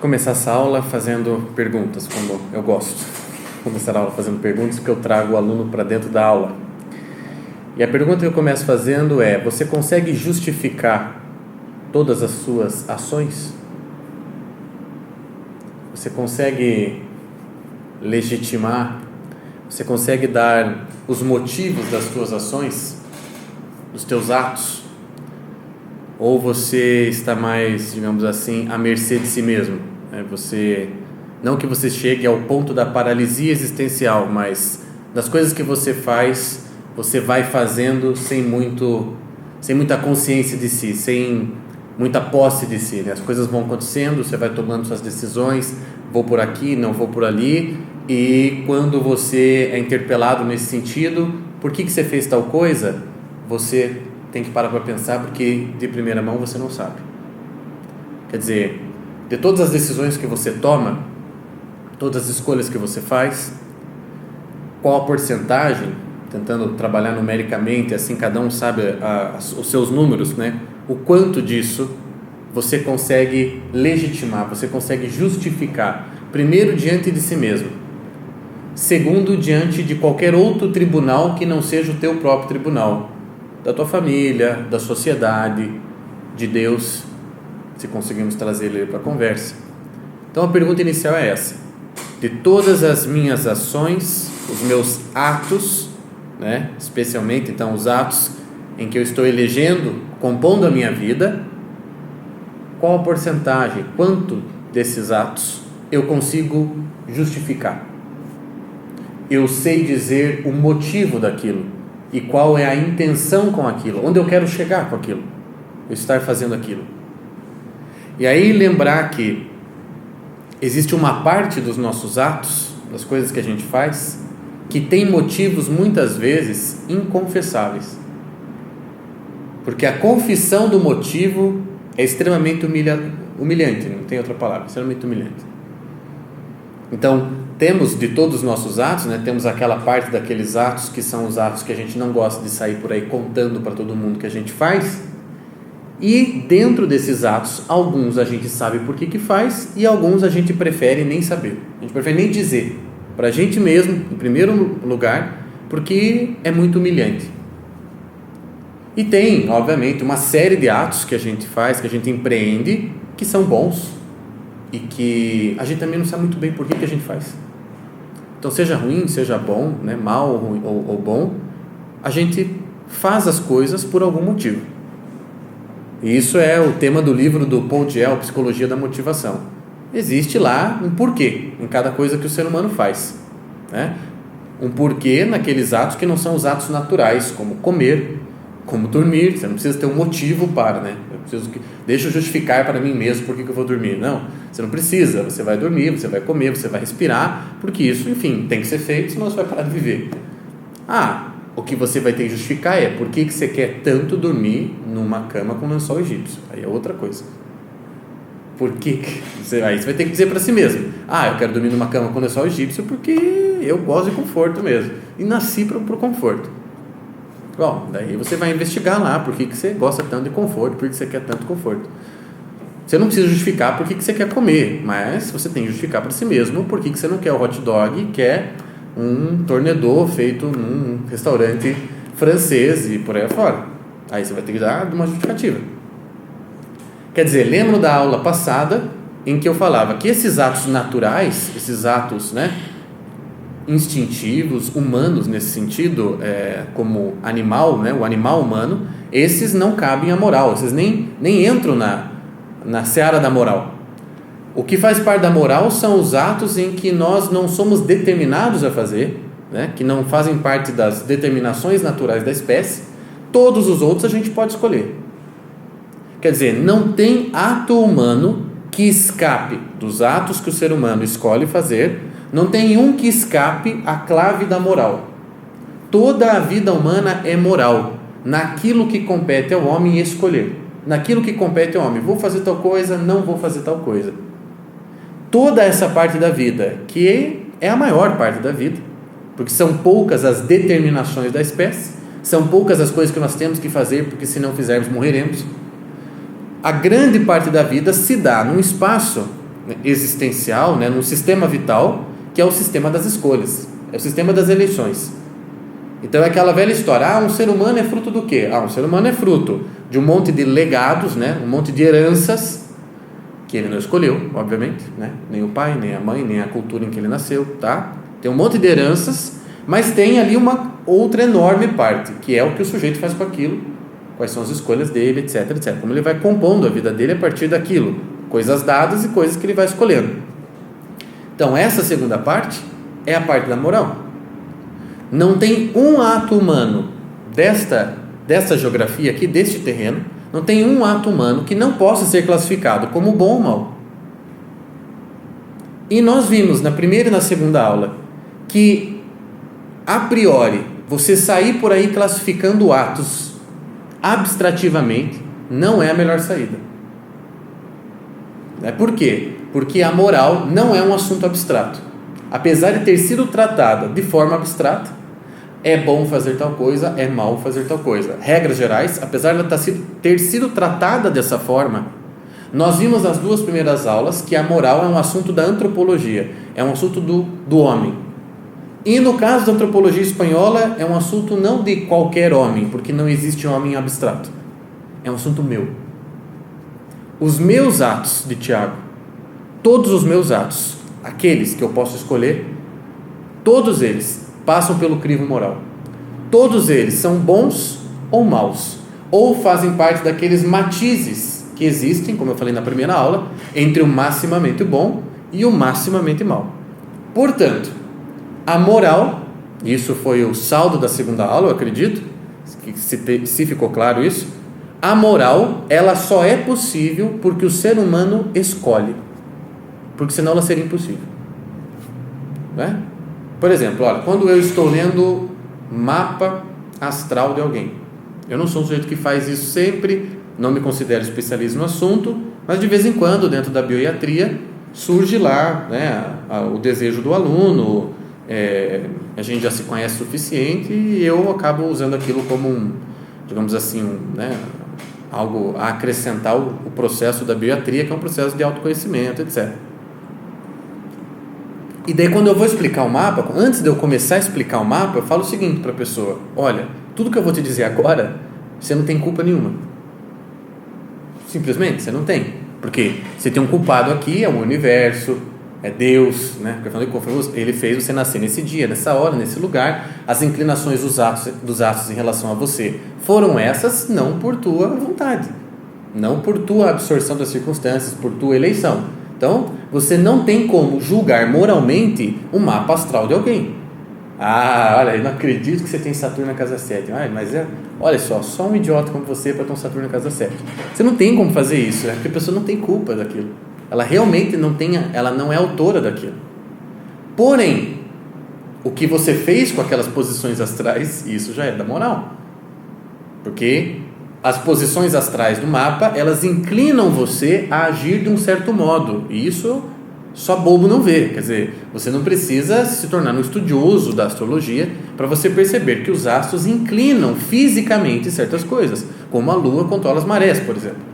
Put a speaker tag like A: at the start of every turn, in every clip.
A: começar essa aula fazendo perguntas, como eu gosto. Começar a aula fazendo perguntas, porque eu trago o aluno para dentro da aula. E a pergunta que eu começo fazendo é: você consegue justificar todas as suas ações? Você consegue legitimar? Você consegue dar os motivos das suas ações, dos teus atos? Ou você está mais, digamos assim, à mercê de si mesmo? Não que você chegue ao ponto da paralisia existencial, mas das coisas que você faz, você vai fazendo sem muita consciência de si, sem muita posse de si, né? As coisas vão acontecendo, você vai tomando suas decisões, vou por aqui, não vou por ali, e quando você é interpelado nesse sentido, por que você fez tal coisa? Você tem que parar para pensar, porque de primeira mão você não sabe. Quer dizer, de todas as decisões que você toma, todas as escolhas que você faz, qual a porcentagem, tentando trabalhar numericamente, assim cada um sabe os seus números, né? O quanto disso você consegue legitimar, você consegue justificar, primeiro diante de si mesmo, segundo diante de qualquer outro tribunal que não seja o teu próprio tribunal, da tua família, da sociedade, de Deus, se conseguimos trazer ele para a conversa. Então a pergunta inicial é essa: de todas as minhas ações, os meus atos, né, especialmente então os atos em que eu estou elegendo, compondo a minha vida, qual a porcentagem, quanto desses atos eu consigo justificar? Eu sei dizer o motivo daquilo e qual é a intenção com aquilo, onde eu quero chegar com aquilo, eu estar fazendo aquilo. E aí lembrar que existe uma parte dos nossos atos, das coisas que a gente faz, que tem motivos muitas vezes inconfessáveis, porque a confissão do motivo é extremamente humilhante, não tem outra palavra, extremamente humilhante. Então temos de todos os nossos atos, né, temos aquela parte daqueles atos que são os atos que a gente não gosta de sair por aí contando para todo mundo que a gente faz, e dentro desses atos, alguns a gente sabe por que faz e alguns a gente prefere nem saber, a gente prefere nem dizer para a gente mesmo, em primeiro lugar, porque é muito humilhante. E tem, obviamente, uma série de atos que a gente faz, que a gente empreende, que são bons e que a gente também não sabe muito bem por que a gente faz. Então, seja ruim, seja bom, né, mal ou bom, a gente faz as coisas por algum motivo. E isso é o tema do livro do Paul Gell, Psicologia da Motivação. Existe lá um porquê em cada coisa que o ser humano faz, né? Um porquê naqueles atos que não são os atos naturais, como comer, como dormir. Você não precisa ter um motivo para, né? Deixa eu justificar para mim mesmo por que eu vou dormir. Não, você não precisa. Você vai dormir, você vai comer, você vai respirar, porque isso, enfim, tem que ser feito, senão você vai parar de viver. O que você vai ter que justificar é por que você quer tanto dormir numa cama com lençol egípcio. Aí é outra coisa. Por que? Aí você vai ter que dizer para si mesmo: eu quero dormir numa cama com lençol egípcio porque eu gosto de conforto mesmo e nasci para o conforto. Bom, daí você vai investigar lá por que você gosta tanto de conforto, por que você quer tanto conforto. Você não precisa justificar por que você quer comer, mas você tem que justificar para si mesmo por que você não quer o hot dog e quer um tornedor feito num restaurante francês e por aí afora. Aí você vai ter que dar uma justificativa. Quer dizer, lembro da aula passada em que eu falava que esses atos naturais, esses atos, né, instintivos, humanos nesse sentido, como animal, né, o animal humano, esses não cabem à moral, esses nem entram na seara da moral. O que faz parte da moral são os atos em que nós não somos determinados a fazer, né, que não fazem parte das determinações naturais da espécie. Todos os outros a gente pode escolher. Quer dizer, não tem ato humano que escape dos atos que o ser humano escolhe fazer, não tem um que escape à clave da moral. Toda a vida humana é moral, naquilo que compete ao homem escolher, naquilo que compete ao homem, vou fazer tal coisa, não vou fazer tal coisa. Toda essa parte da vida, que é a maior parte da vida, porque são poucas as determinações da espécie, são poucas as coisas que nós temos que fazer, porque se não fizermos morreremos. A grande parte da vida se dá num espaço existencial, né, num sistema vital, que é o sistema das escolhas, é o sistema das eleições. Então é aquela velha história, um ser humano é fruto do quê? Um ser humano é fruto de um monte de legados, né, um monte de heranças, que ele não escolheu, obviamente, né, nem o pai, nem a mãe, nem a cultura em que ele nasceu, tá? Tem um monte de heranças, mas tem ali uma outra enorme parte, que é o que o sujeito faz com aquilo, quais são as escolhas dele, etc, etc. Como ele vai compondo a vida dele a partir daquilo, coisas dadas e coisas que ele vai escolhendo. Então, essa segunda parte é a parte da moral. Não tem um ato humano desta geografia aqui, deste terreno, não tem um ato humano que não possa ser classificado como bom ou mal. E nós vimos na primeira e na segunda aula que, a priori, você sair por aí classificando atos abstrativamente não é a melhor saída. Por quê? Porque a moral não é um assunto abstrato. Apesar de ter sido tratada de forma abstrata, é bom fazer tal coisa, é mal fazer tal coisa. Regras gerais, apesar de ela ter sido tratada dessa forma, nós vimos nas duas primeiras aulas que a moral é um assunto da antropologia, é um assunto do homem. E no caso da antropologia espanhola, é um assunto não de qualquer homem, porque não existe um homem abstrato. É um assunto meu. Os meus atos de Tiago, todos os meus atos, aqueles que eu posso escolher, todos eles passam pelo crivo moral. Todos eles são bons ou maus, ou fazem parte daqueles matizes que existem, como eu falei na primeira aula, entre o maximamente bom e o maximamente mal. Portanto, a moral, isso foi o saldo da segunda aula, eu acredito, se ficou claro isso, a moral, ela só é possível porque o ser humano escolhe, porque senão ela seria impossível, né? Por exemplo, olha, quando eu estou lendo mapa astral de alguém, eu não sou um sujeito que faz isso sempre, não me considero especialista no assunto, mas de vez em quando, dentro da bioiatria, surge lá, né, o desejo do aluno, a gente já se conhece o suficiente e eu acabo usando aquilo como digamos assim, né, algo a acrescentar o processo da bioiatria, que é um processo de autoconhecimento, etc. E daí quando eu vou explicar o mapa, antes de eu começar a explicar o mapa, eu falo o seguinte para a pessoa: olha, tudo que eu vou te dizer agora, você não tem culpa nenhuma. Simplesmente, você não tem. Porque você tem um culpado aqui, é o universo, é Deus, né? Ele fez você nascer nesse dia, nessa hora, nesse lugar. As inclinações dos atos em relação a você foram essas, não por tua vontade, não por tua absorção das circunstâncias, por tua eleição. Então, você não tem como julgar moralmente o mapa astral de alguém. Olha, eu não acredito que você tem Saturno na casa 7. Mas olha só um idiota como você para ter um Saturno na casa 7. Você não tem como fazer isso, né? Porque a pessoa não tem culpa daquilo. Ela realmente ela não é autora daquilo. Porém, o que você fez com aquelas posições astrais, isso já é da moral. Porque as posições astrais do mapa, elas inclinam você a agir de um certo modo. E isso só bobo não vê. Quer dizer, você não precisa se tornar um estudioso da astrologia para você perceber que os astros inclinam fisicamente certas coisas, como a lua controla as marés, por exemplo.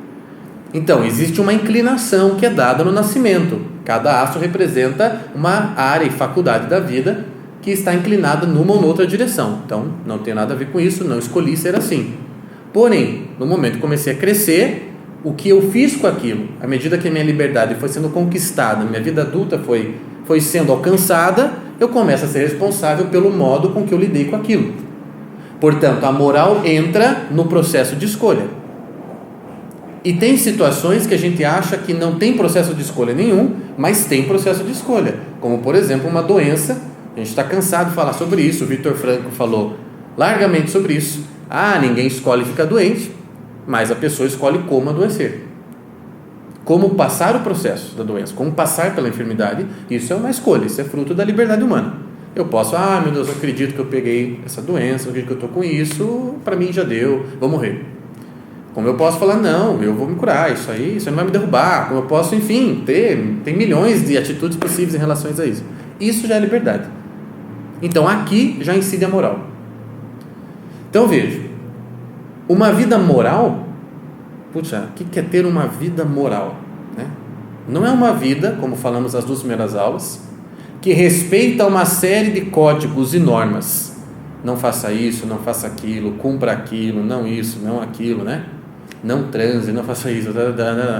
A: Então, existe uma inclinação que é dada no nascimento. Cada astro representa uma área e faculdade da vida que está inclinada numa ou noutra direção. Então, não tem nada a ver com isso, não escolhi ser assim. Porém, no momento que comecei a crescer, o que eu fiz com aquilo, à medida que a minha liberdade foi sendo conquistada, minha vida adulta foi sendo alcançada, eu começo a ser responsável pelo modo com que eu lidei com aquilo. Portanto, a moral entra no processo de escolha. E tem situações que a gente acha que não tem processo de escolha nenhum, mas tem processo de escolha. Como, por exemplo, uma doença. A gente está cansado de falar sobre isso. O Victor Frankl falou largamente sobre isso. Ninguém escolhe ficar doente, mas a pessoa escolhe como adoecer. Como passar o processo da doença, como passar pela enfermidade, isso é uma escolha, isso é fruto da liberdade humana. Eu posso, meu Deus, eu acredito que eu peguei essa doença, eu acredito que eu estou com isso, para mim já deu, vou morrer. Como eu posso falar, não, eu vou me curar, isso aí não vai me derrubar. Como eu posso, enfim, tem milhões de atitudes possíveis em relação a isso. Isso já é liberdade. Então aqui já incide a moral. Então veja, uma vida moral, o que é ter uma vida moral, né? Não é uma vida, como falamos nas 2 primeiras aulas, que respeita uma série de códigos e normas. Não faça isso, não faça aquilo, cumpra aquilo, não isso, não aquilo, né? Não transe, não faça isso.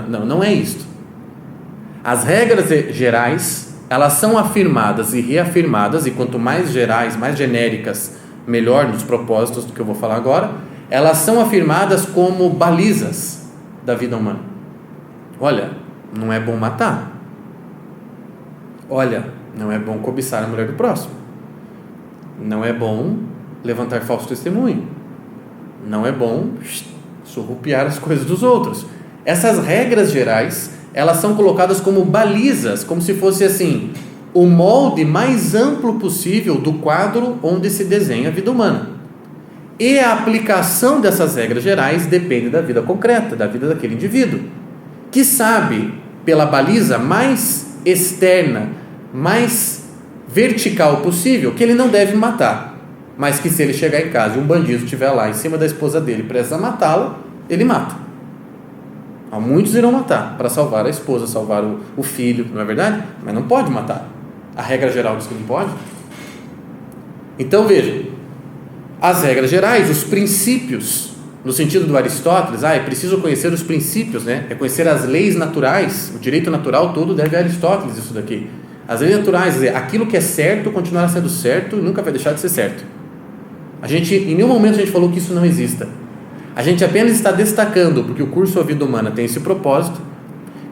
A: Não é isto. As regras gerais, elas são afirmadas e reafirmadas, e quanto mais gerais, mais genéricas, melhor nos propósitos do que eu vou falar agora, elas são afirmadas como balizas da vida humana. Olha, não é bom matar. Olha, não é bom cobiçar a mulher do próximo. Não é bom levantar falso testemunho. Não é bom surrupiar as coisas dos outros. Essas regras gerais, elas são colocadas como balizas, como se fosse assim, o molde mais amplo possível do quadro onde se desenha a vida humana. E a aplicação dessas regras gerais depende da vida concreta, da vida daquele indivíduo, que sabe, pela baliza mais externa, mais vertical possível, que ele não deve matar, mas que se ele chegar em casa e um bandido estiver lá em cima da esposa dele prestes a matá-la, ele mata. Muitos irão matar para salvar a esposa, salvar o filho, não é verdade? Mas não pode matar. A regra geral diz que não pode. Então veja, as regras gerais, os princípios, no sentido do Aristóteles, é preciso conhecer os princípios, né? É conhecer as leis naturais, o direito natural todo deve a Aristóteles, isso daqui. As leis naturais, aquilo que é certo continuará sendo certo e nunca vai deixar de ser certo. Em nenhum momento a gente falou que isso não exista. A gente apenas está destacando, porque o curso A Vida Humana tem esse propósito,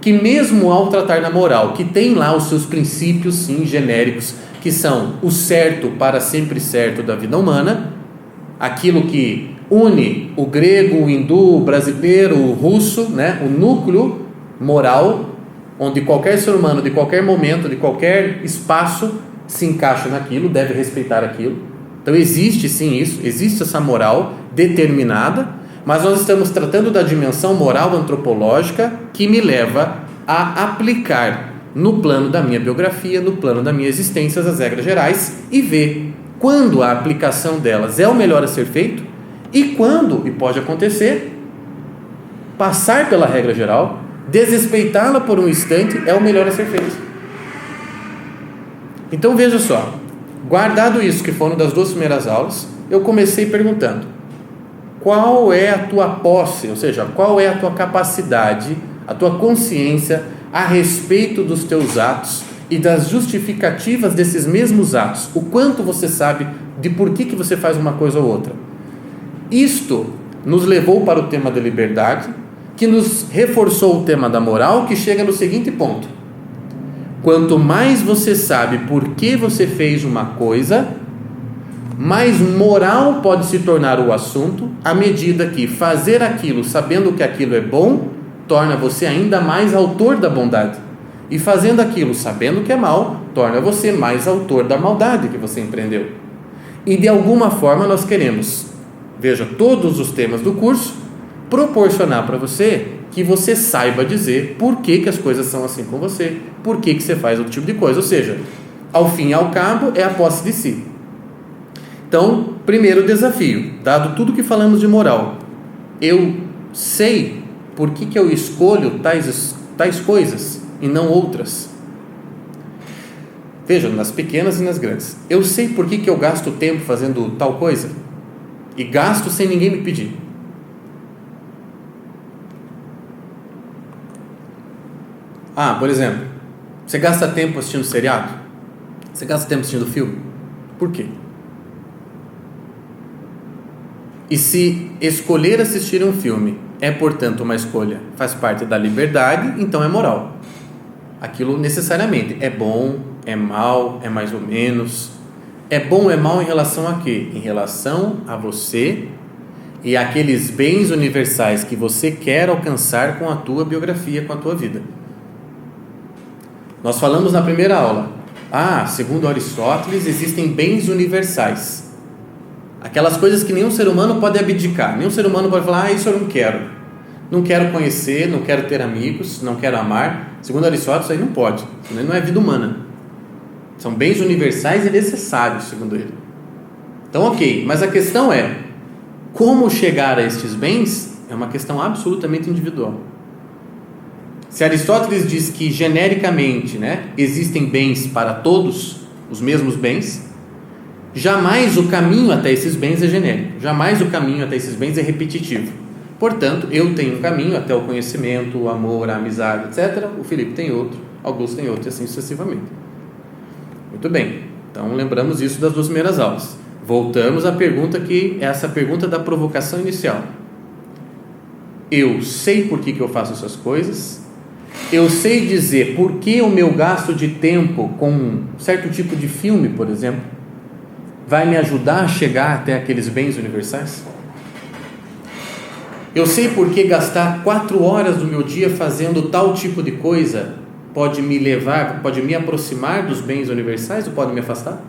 A: que mesmo ao tratar da moral, que tem lá os seus princípios, sim, genéricos, que são o certo para sempre certo da vida humana, aquilo que une o grego, o hindu, o brasileiro, o russo, né? O núcleo moral, onde qualquer ser humano, de qualquer momento, de qualquer espaço, se encaixa naquilo, deve respeitar aquilo. Então existe sim isso, existe essa moral determinada, mas nós estamos tratando da dimensão moral antropológica que me leva a aplicar no plano da minha biografia, no plano da minha existência, as regras gerais e ver quando a aplicação delas é o melhor a ser feito e quando, e pode acontecer, passar pela regra geral, desrespeitá-la por um instante é o melhor a ser feito. Então veja só, guardado isso que foram das 2 primeiras aulas, eu comecei perguntando: qual é a tua posse, ou seja, qual é a tua capacidade, a tua consciência a respeito dos teus atos e das justificativas desses mesmos atos? O quanto você sabe de por que você faz uma coisa ou outra? Isto nos levou para o tema da liberdade, que nos reforçou o tema da moral, que chega no seguinte ponto: quanto mais você sabe por que você fez uma coisa, mais moral pode se tornar o assunto, à medida que fazer aquilo sabendo que aquilo é bom torna você ainda mais autor da bondade, e fazendo aquilo sabendo que é mal torna você mais autor da maldade que você empreendeu. E de alguma forma nós queremos, veja, todos os temas do curso, proporcionar para você que você saiba dizer por que as coisas são assim com você, por que você faz outro tipo de coisa, ou seja, ao fim e ao cabo é a posse de si. Então, primeiro desafio, dado tudo que falamos de moral, eu sei por que eu escolho tais coisas e não outras. Vejam, nas pequenas e nas grandes. Eu sei por que eu gasto tempo fazendo tal coisa e gasto sem ninguém me pedir. Por exemplo, você gasta tempo assistindo seriado? Você gasta tempo assistindo filme? Por quê? E se escolher assistir um filme é, portanto, uma escolha, faz parte da liberdade, então é moral. Aquilo necessariamente é bom, é mal, é mais ou menos. É bom, é mal em relação a quê? Em relação a você e aqueles bens universais que você quer alcançar com a tua biografia, com a tua vida. Nós falamos na primeira aula, segundo Aristóteles, existem bens universais. Aquelas coisas que nenhum ser humano pode abdicar. Nenhum ser humano pode falar, isso eu não quero. Não quero conhecer, não quero ter amigos, não quero amar. Segundo Aristóteles, isso aí não pode. Isso não é vida humana. São bens universais e necessários, segundo ele. Então, ok. Mas a questão é, como chegar a estes bens é uma questão absolutamente individual. Se Aristóteles diz que genericamente, né, existem bens para todos, os mesmos bens, jamais o caminho até esses bens é genérico, jamais o caminho até esses bens é repetitivo. Portanto, eu tenho um caminho até o conhecimento, o amor, a amizade, etc. O Felipe tem outro, Augusto tem outro, e assim sucessivamente. Muito bem, então lembramos isso das 2 primeiras aulas. Voltamos à pergunta que é essa pergunta da provocação inicial. Eu sei por que eu faço essas coisas, eu sei dizer por que o meu gasto de tempo com um certo tipo de filme, por exemplo, vai me ajudar a chegar até aqueles bens universais. Eu sei por que gastar 4 horas do meu dia fazendo tal tipo de coisa pode me levar, pode me aproximar dos bens universais ou pode me afastar.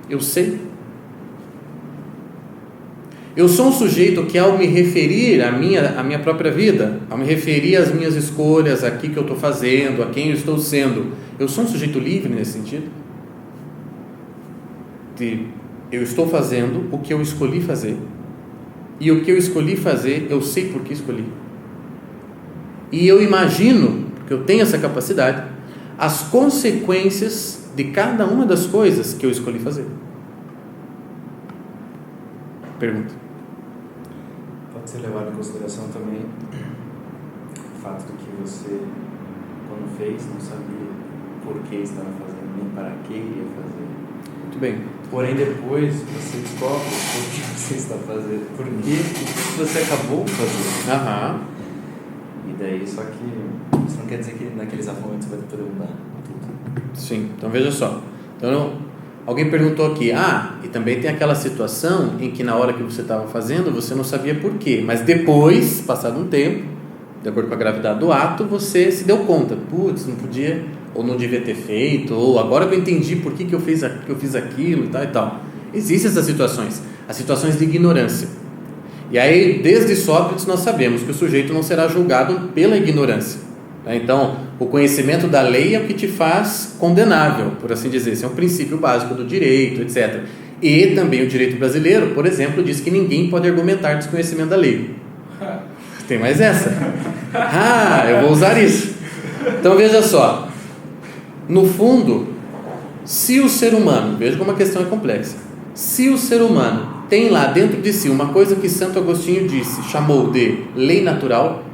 A: Eu sei. Eu sou um sujeito que, ao me referir à minha própria vida, ao me referir às minhas escolhas, aqui que eu estou fazendo, a quem eu estou sendo, eu sou um sujeito livre nesse sentido? Eu estou fazendo o que eu escolhi fazer, e o que eu escolhi fazer, eu sei por que escolhi, e eu imagino, porque eu tenho essa capacidade, as consequências de cada uma das coisas que eu escolhi fazer. Pergunta.
B: Pode ser levado em consideração também o fato de que você, quando fez, não sabia por que estava fazendo, nem para que iria fazer.
A: Muito bem.
B: Porém, depois você descobre por que você está fazendo, por que você acabou fazendo.
A: Aham.
B: E daí, só que isso não quer dizer que naqueles momentos você vai poder mudar tudo.
A: Sim, então veja só. Então, alguém perguntou aqui, e também tem aquela situação em que na hora que você estava fazendo, você não sabia por quê, mas depois, passado um tempo, de acordo com a gravidade do ato, você se deu conta, putz, não podia, ou não devia ter feito, ou agora que eu entendi por que eu fiz aquilo e tal e tal. Existem essas situações, as situações de ignorância. E aí, desde Sócrates, nós sabemos que o sujeito não será julgado pela ignorância. Então, o conhecimento da lei é o que te faz condenável, por assim dizer. Esse é um princípio básico do direito, etc. E também o direito brasileiro, por exemplo, diz que ninguém pode argumentar desconhecimento da lei. Tem mais essa. Eu vou usar isso. Então, veja só. No fundo, se o ser humano, veja como a questão é complexa, se o ser humano tem lá dentro de si uma coisa que Santo Agostinho chamou de lei natural,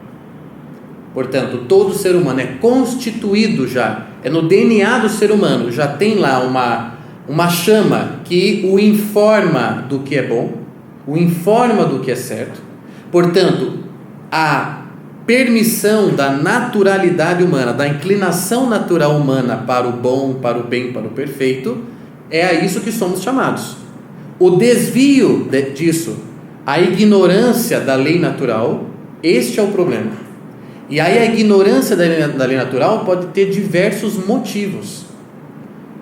A: portanto, todo ser humano é constituído já, é no DNA do ser humano, já tem lá uma chama que o informa do que é bom, o informa do que é certo. Portanto, a permissão da naturalidade humana, da inclinação natural humana para o bom, para o bem, para o perfeito, é a isso que somos chamados. O desvio disso, a ignorância da lei natural, este é o problema. E aí a ignorância da lei natural pode ter diversos motivos.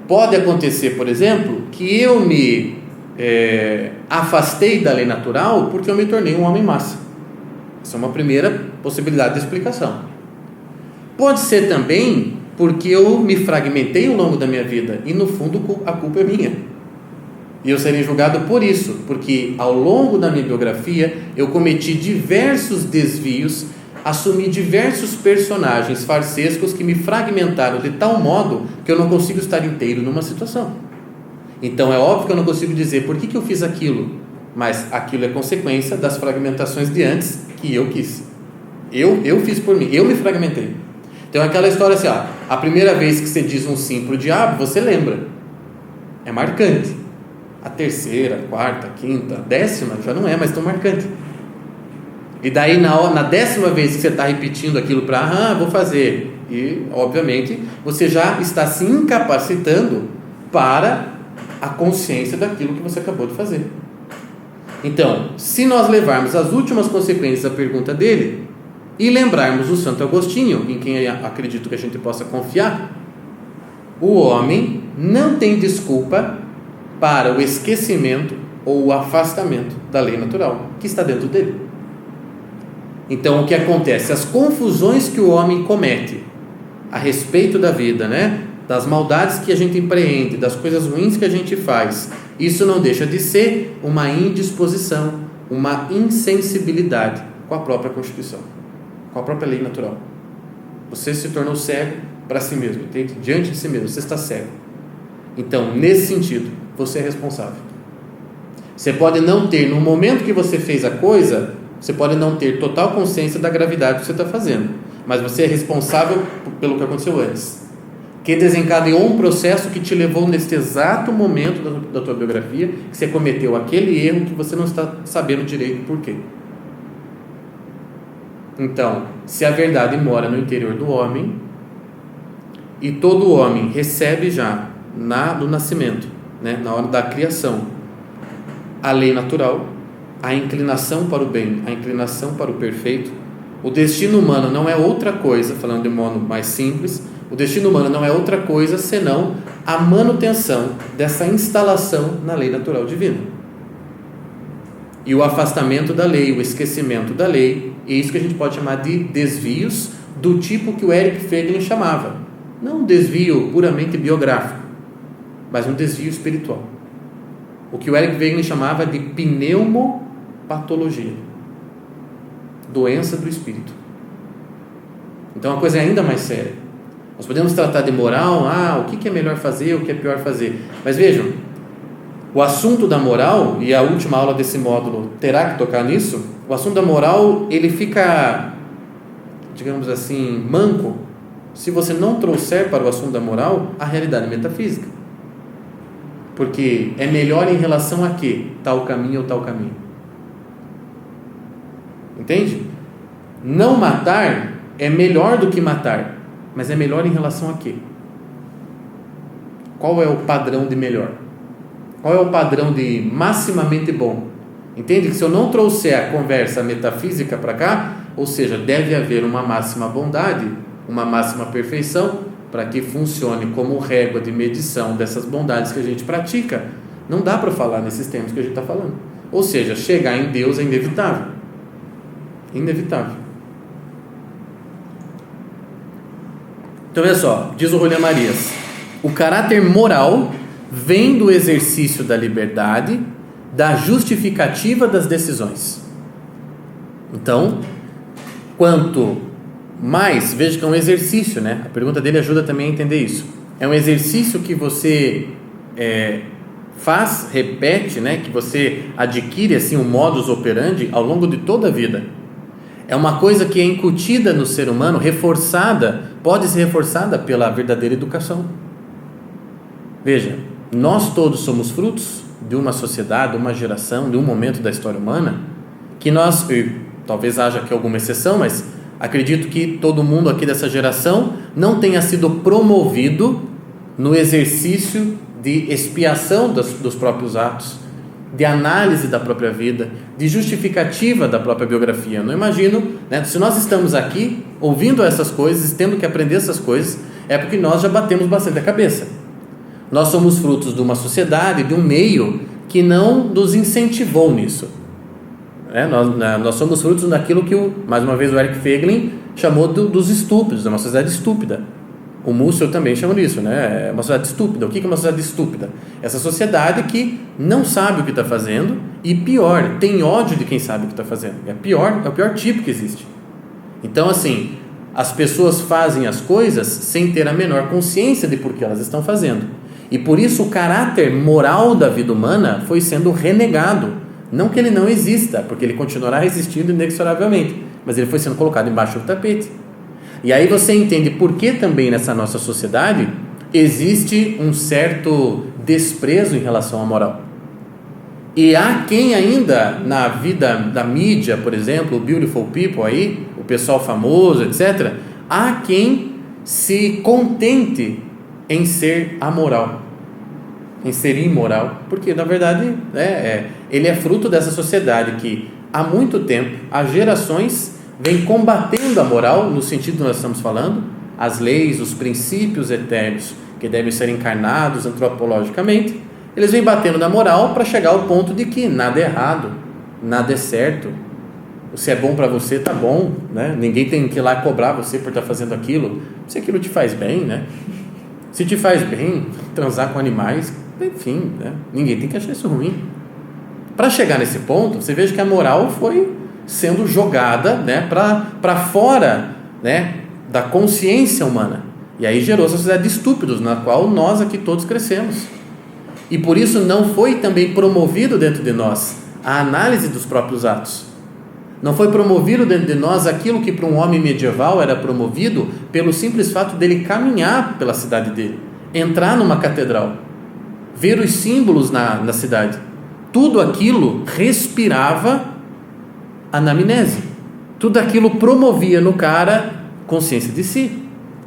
A: Pode acontecer, por exemplo, que eu me afastei da lei natural porque eu me tornei um homem massa. Essa é uma primeira possibilidade de explicação. Pode ser também porque eu me fragmentei ao longo da minha vida e no fundo a culpa é minha. E eu serei julgado por isso, porque ao longo da minha biografia eu cometi diversos desvios, assumi diversos personagens farsescos que me fragmentaram de tal modo que eu não consigo estar inteiro numa situação. Então é óbvio que eu não consigo dizer por que eu fiz aquilo, mas aquilo é consequência das fragmentações de antes que eu quis. Eu fiz por mim, eu me fragmentei. Então é aquela história assim, a primeira vez que você diz um sim para o diabo, você lembra, é marcante. A terceira, a quarta, a quinta, a 10ª já não é mais tão marcante. E daí na 10ª vez que você está repetindo aquilo para, vou fazer, e obviamente você já está se incapacitando para a consciência daquilo que você acabou de fazer. Então, se nós levarmos as últimas consequências da pergunta dele e lembrarmos o Santo Agostinho, em quem eu acredito que a gente possa confiar, o homem não tem desculpa para o esquecimento ou o afastamento da lei natural que está dentro dele. Então, o que acontece? As confusões que o homem comete a respeito da vida, das maldades que a gente empreende, das coisas ruins que a gente faz, isso não deixa de ser uma indisposição, uma insensibilidade com a própria Constituição, com a própria lei natural. Você se tornou cego para si mesmo, entende? Diante de si mesmo, você está cego. Então, nesse sentido, você é responsável. Você pode não ter, no momento que você fez a coisa, você pode não ter total consciência da gravidade que você está fazendo, mas você é responsável pelo que aconteceu antes, que desencadeou um processo que te levou neste exato momento da tua biografia, que você cometeu aquele erro que você não está sabendo direito por quê. Então, se a verdade mora no interior do homem, e todo homem recebe já no nascimento, né, na hora da criação, a lei natural, a inclinação para o bem, a inclinação para o perfeito, o destino humano não é outra coisa, falando de modo mais simples, o destino humano não é outra coisa senão a manutenção dessa instalação na lei natural divina. E o afastamento da lei, o esquecimento da lei, é isso que a gente pode chamar de desvios do tipo que o Eric Feiglin chamava. Não um desvio puramente biográfico, mas um desvio espiritual. O que o Eric Feiglin chamava de pneumopatologia, doença do espírito. Então a coisa é ainda mais séria. Nós podemos tratar de moral, o que é melhor fazer, o que é pior fazer. Mas vejam, o assunto da moral, e a última aula desse módulo terá que tocar nisso, o assunto da moral, ele fica, digamos assim, manco, se você não trouxer para o assunto da moral a realidade metafísica. Porque é melhor em relação a quê? Tal caminho ou tal caminho. Entende? Não matar é melhor do que matar, mas é melhor em relação a quê? Qual é o padrão de melhor? Qual é o padrão de maximamente bom? Entende que se eu não trouxer a conversa metafísica para cá, ou seja, deve haver uma máxima bondade, uma máxima perfeição, para que funcione como régua de medição dessas bondades que a gente pratica. Não dá para falar nesses termos que a gente está falando. Ou seja, chegar em Deus é inevitável. Inevitável. Então, olha só, diz o Rolê Marias, o caráter moral vem do exercício da liberdade, da justificativa das decisões. Então, quanto mais, veja que é um exercício, né? A pergunta dele ajuda também a entender isso. É um exercício que você faz, repete, né? Que você adquire assim um modus operandi ao longo de toda a vida. É uma coisa que é incutida no ser humano, reforçada, pode ser reforçada pela verdadeira educação. Veja, nós todos somos frutos de uma sociedade, de uma geração, de um momento da história humana, que nós, talvez haja aqui alguma exceção, mas acredito que todo mundo aqui dessa geração não tenha sido promovido no exercício de expiação dos próprios atos, de análise da própria vida, de justificativa da própria biografia. Eu não imagino, né? Se nós estamos aqui ouvindo essas coisas, tendo que aprender essas coisas, é porque nós já batemos bastante a cabeça. Nós somos frutos de uma sociedade, de um meio que não nos incentivou nisso. Nós somos frutos daquilo que, mais uma vez, o Eric Feiglin chamou dos estúpidos, é uma sociedade estúpida. O Mussel também chama disso, né? É uma sociedade estúpida. O que é uma sociedade estúpida? Essa sociedade que não sabe o que está fazendo e, pior, tem ódio de quem sabe o que está fazendo. É o pior tipo que existe. Então, assim, as pessoas fazem as coisas sem ter a menor consciência de por que elas estão fazendo. E por isso o caráter moral da vida humana foi sendo renegado. Não que ele não exista, porque ele continuará existindo inexoravelmente, mas ele foi sendo colocado embaixo do tapete. E aí você entende por que também nessa nossa sociedade existe um certo desprezo em relação à moral. E há quem ainda na vida da mídia, por exemplo, o beautiful people aí, o pessoal famoso, etc., há quem se contente em ser amoral, em ser imoral, porque na verdade ele é fruto dessa sociedade que há muito tempo, há gerações, vem combatendo a moral, no sentido que nós estamos falando, as leis, os princípios eternos que devem ser encarnados antropologicamente, eles vêm batendo na moral para chegar ao ponto de que nada é errado, nada é certo, se é bom para você, tá bom, né? Ninguém tem que ir lá cobrar você por estar fazendo aquilo, se aquilo te faz bem, né? Se te faz bem transar com animais, enfim, né? Ninguém tem que achar isso ruim. Para chegar nesse ponto, você veja que a moral foi sendo jogada, né, para fora, né, da consciência humana. E aí gerou a sociedade de estúpidos, na qual nós aqui todos crescemos. E por isso não foi também promovido dentro de nós a análise dos próprios atos. Não foi promovido dentro de nós aquilo que para um homem medieval era promovido pelo simples fato dele caminhar pela cidade dele, entrar numa catedral, ver os símbolos na cidade. Tudo aquilo respirava anamnese. Tudo aquilo promovia no cara consciência de si.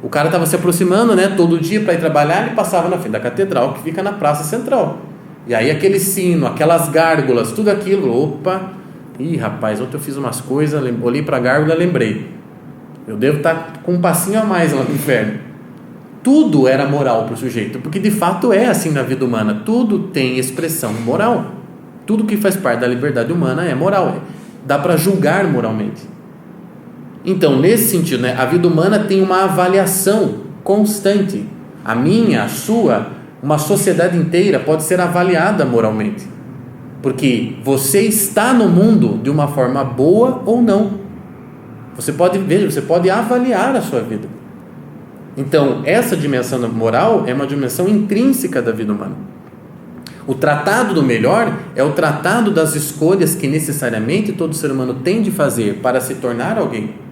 A: O cara estava se aproximando, né, todo dia para ir trabalhar, ele passava na frente da catedral que fica na praça central. E aí aquele sino, aquelas gárgulas, tudo aquilo, opa, rapaz, ontem eu fiz umas coisas, olhei para a gárgula e lembrei. Eu devo estar com um passinho a mais lá no inferno. Tudo era moral para o sujeito, porque de fato é assim na vida humana, tudo tem expressão moral. Tudo que faz parte da liberdade humana é moral, dá para julgar moralmente. Então, nesse sentido, né, a vida humana tem uma avaliação constante. A minha, a sua, uma sociedade inteira pode ser avaliada moralmente. Porque você está no mundo de uma forma boa ou não. Você pode avaliar a sua vida. Então, essa dimensão moral é uma dimensão intrínseca da vida humana. O tratado do melhor é o tratado das escolhas que necessariamente todo ser humano tem de fazer para se tornar alguém.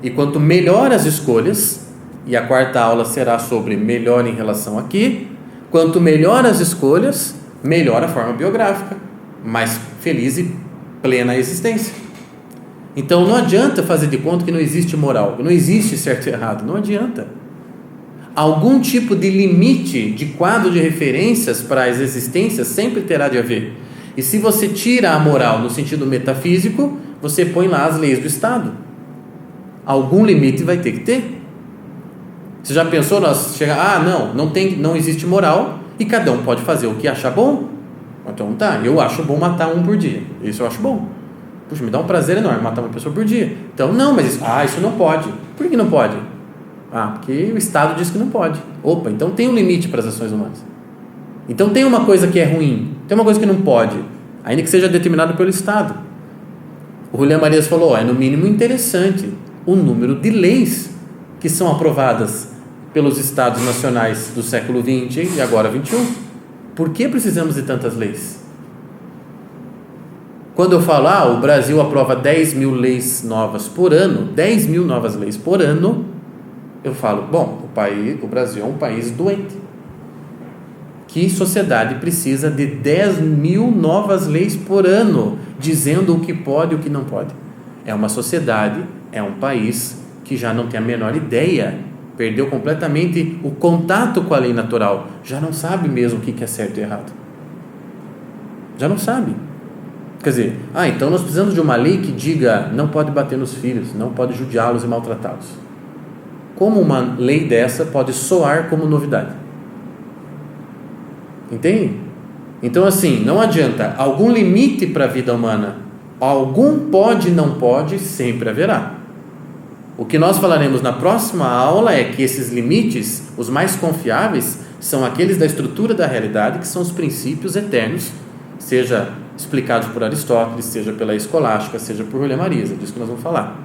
A: E quanto melhor as escolhas, e a quarta aula será sobre melhor em relação aqui, quanto melhor as escolhas, melhor a forma biográfica, mais feliz e plena a existência. Então não adianta fazer de conta que não existe moral, que não existe certo e errado, não adianta. Algum tipo de limite, de quadro de referências para as existências sempre terá de haver. E se você tira a moral no sentido metafísico, você põe lá as leis do Estado. Algum limite vai ter que ter. Você já pensou nós chegar, não existe moral e cada um pode fazer o que achar bom? Então tá, eu acho bom matar um por dia, isso eu acho bom. Puxa, me dá um prazer enorme matar uma pessoa por dia. Então não, mas isso não pode. Por que não pode? Porque o Estado diz que não pode. Opa, então tem um limite para as ações humanas. Então tem uma coisa que é ruim, tem uma coisa que não pode, ainda que seja determinado pelo Estado. O Julián Marias falou, é no mínimo interessante o número de leis que são aprovadas pelos Estados nacionais do século XX e agora XXI. Por que precisamos de tantas leis? Quando eu falo, o Brasil aprova 10 mil leis novas por ano, 10 mil novas leis por ano, eu falo, o Brasil é um país doente. Que sociedade precisa de 10 mil novas leis por ano, dizendo o que pode e o que não pode? É uma sociedade, é um país que já não tem a menor ideia, perdeu completamente o contato com a lei natural, já não sabe mesmo o que é certo e errado. Já não sabe. Quer dizer, então nós precisamos de uma lei que diga não pode bater nos filhos, não pode judiá-los e maltratá-los. Como uma lei dessa pode soar como novidade? Entende? Então assim, não adianta, algum limite para a vida humana, algum pode e não pode, sempre haverá. O que nós falaremos na próxima aula é que esses limites, os mais confiáveis, são aqueles da estrutura da realidade, que são os princípios eternos, seja explicados por Aristóteles, seja pela escolástica, seja por Julián Marias, é disso que nós vamos falar.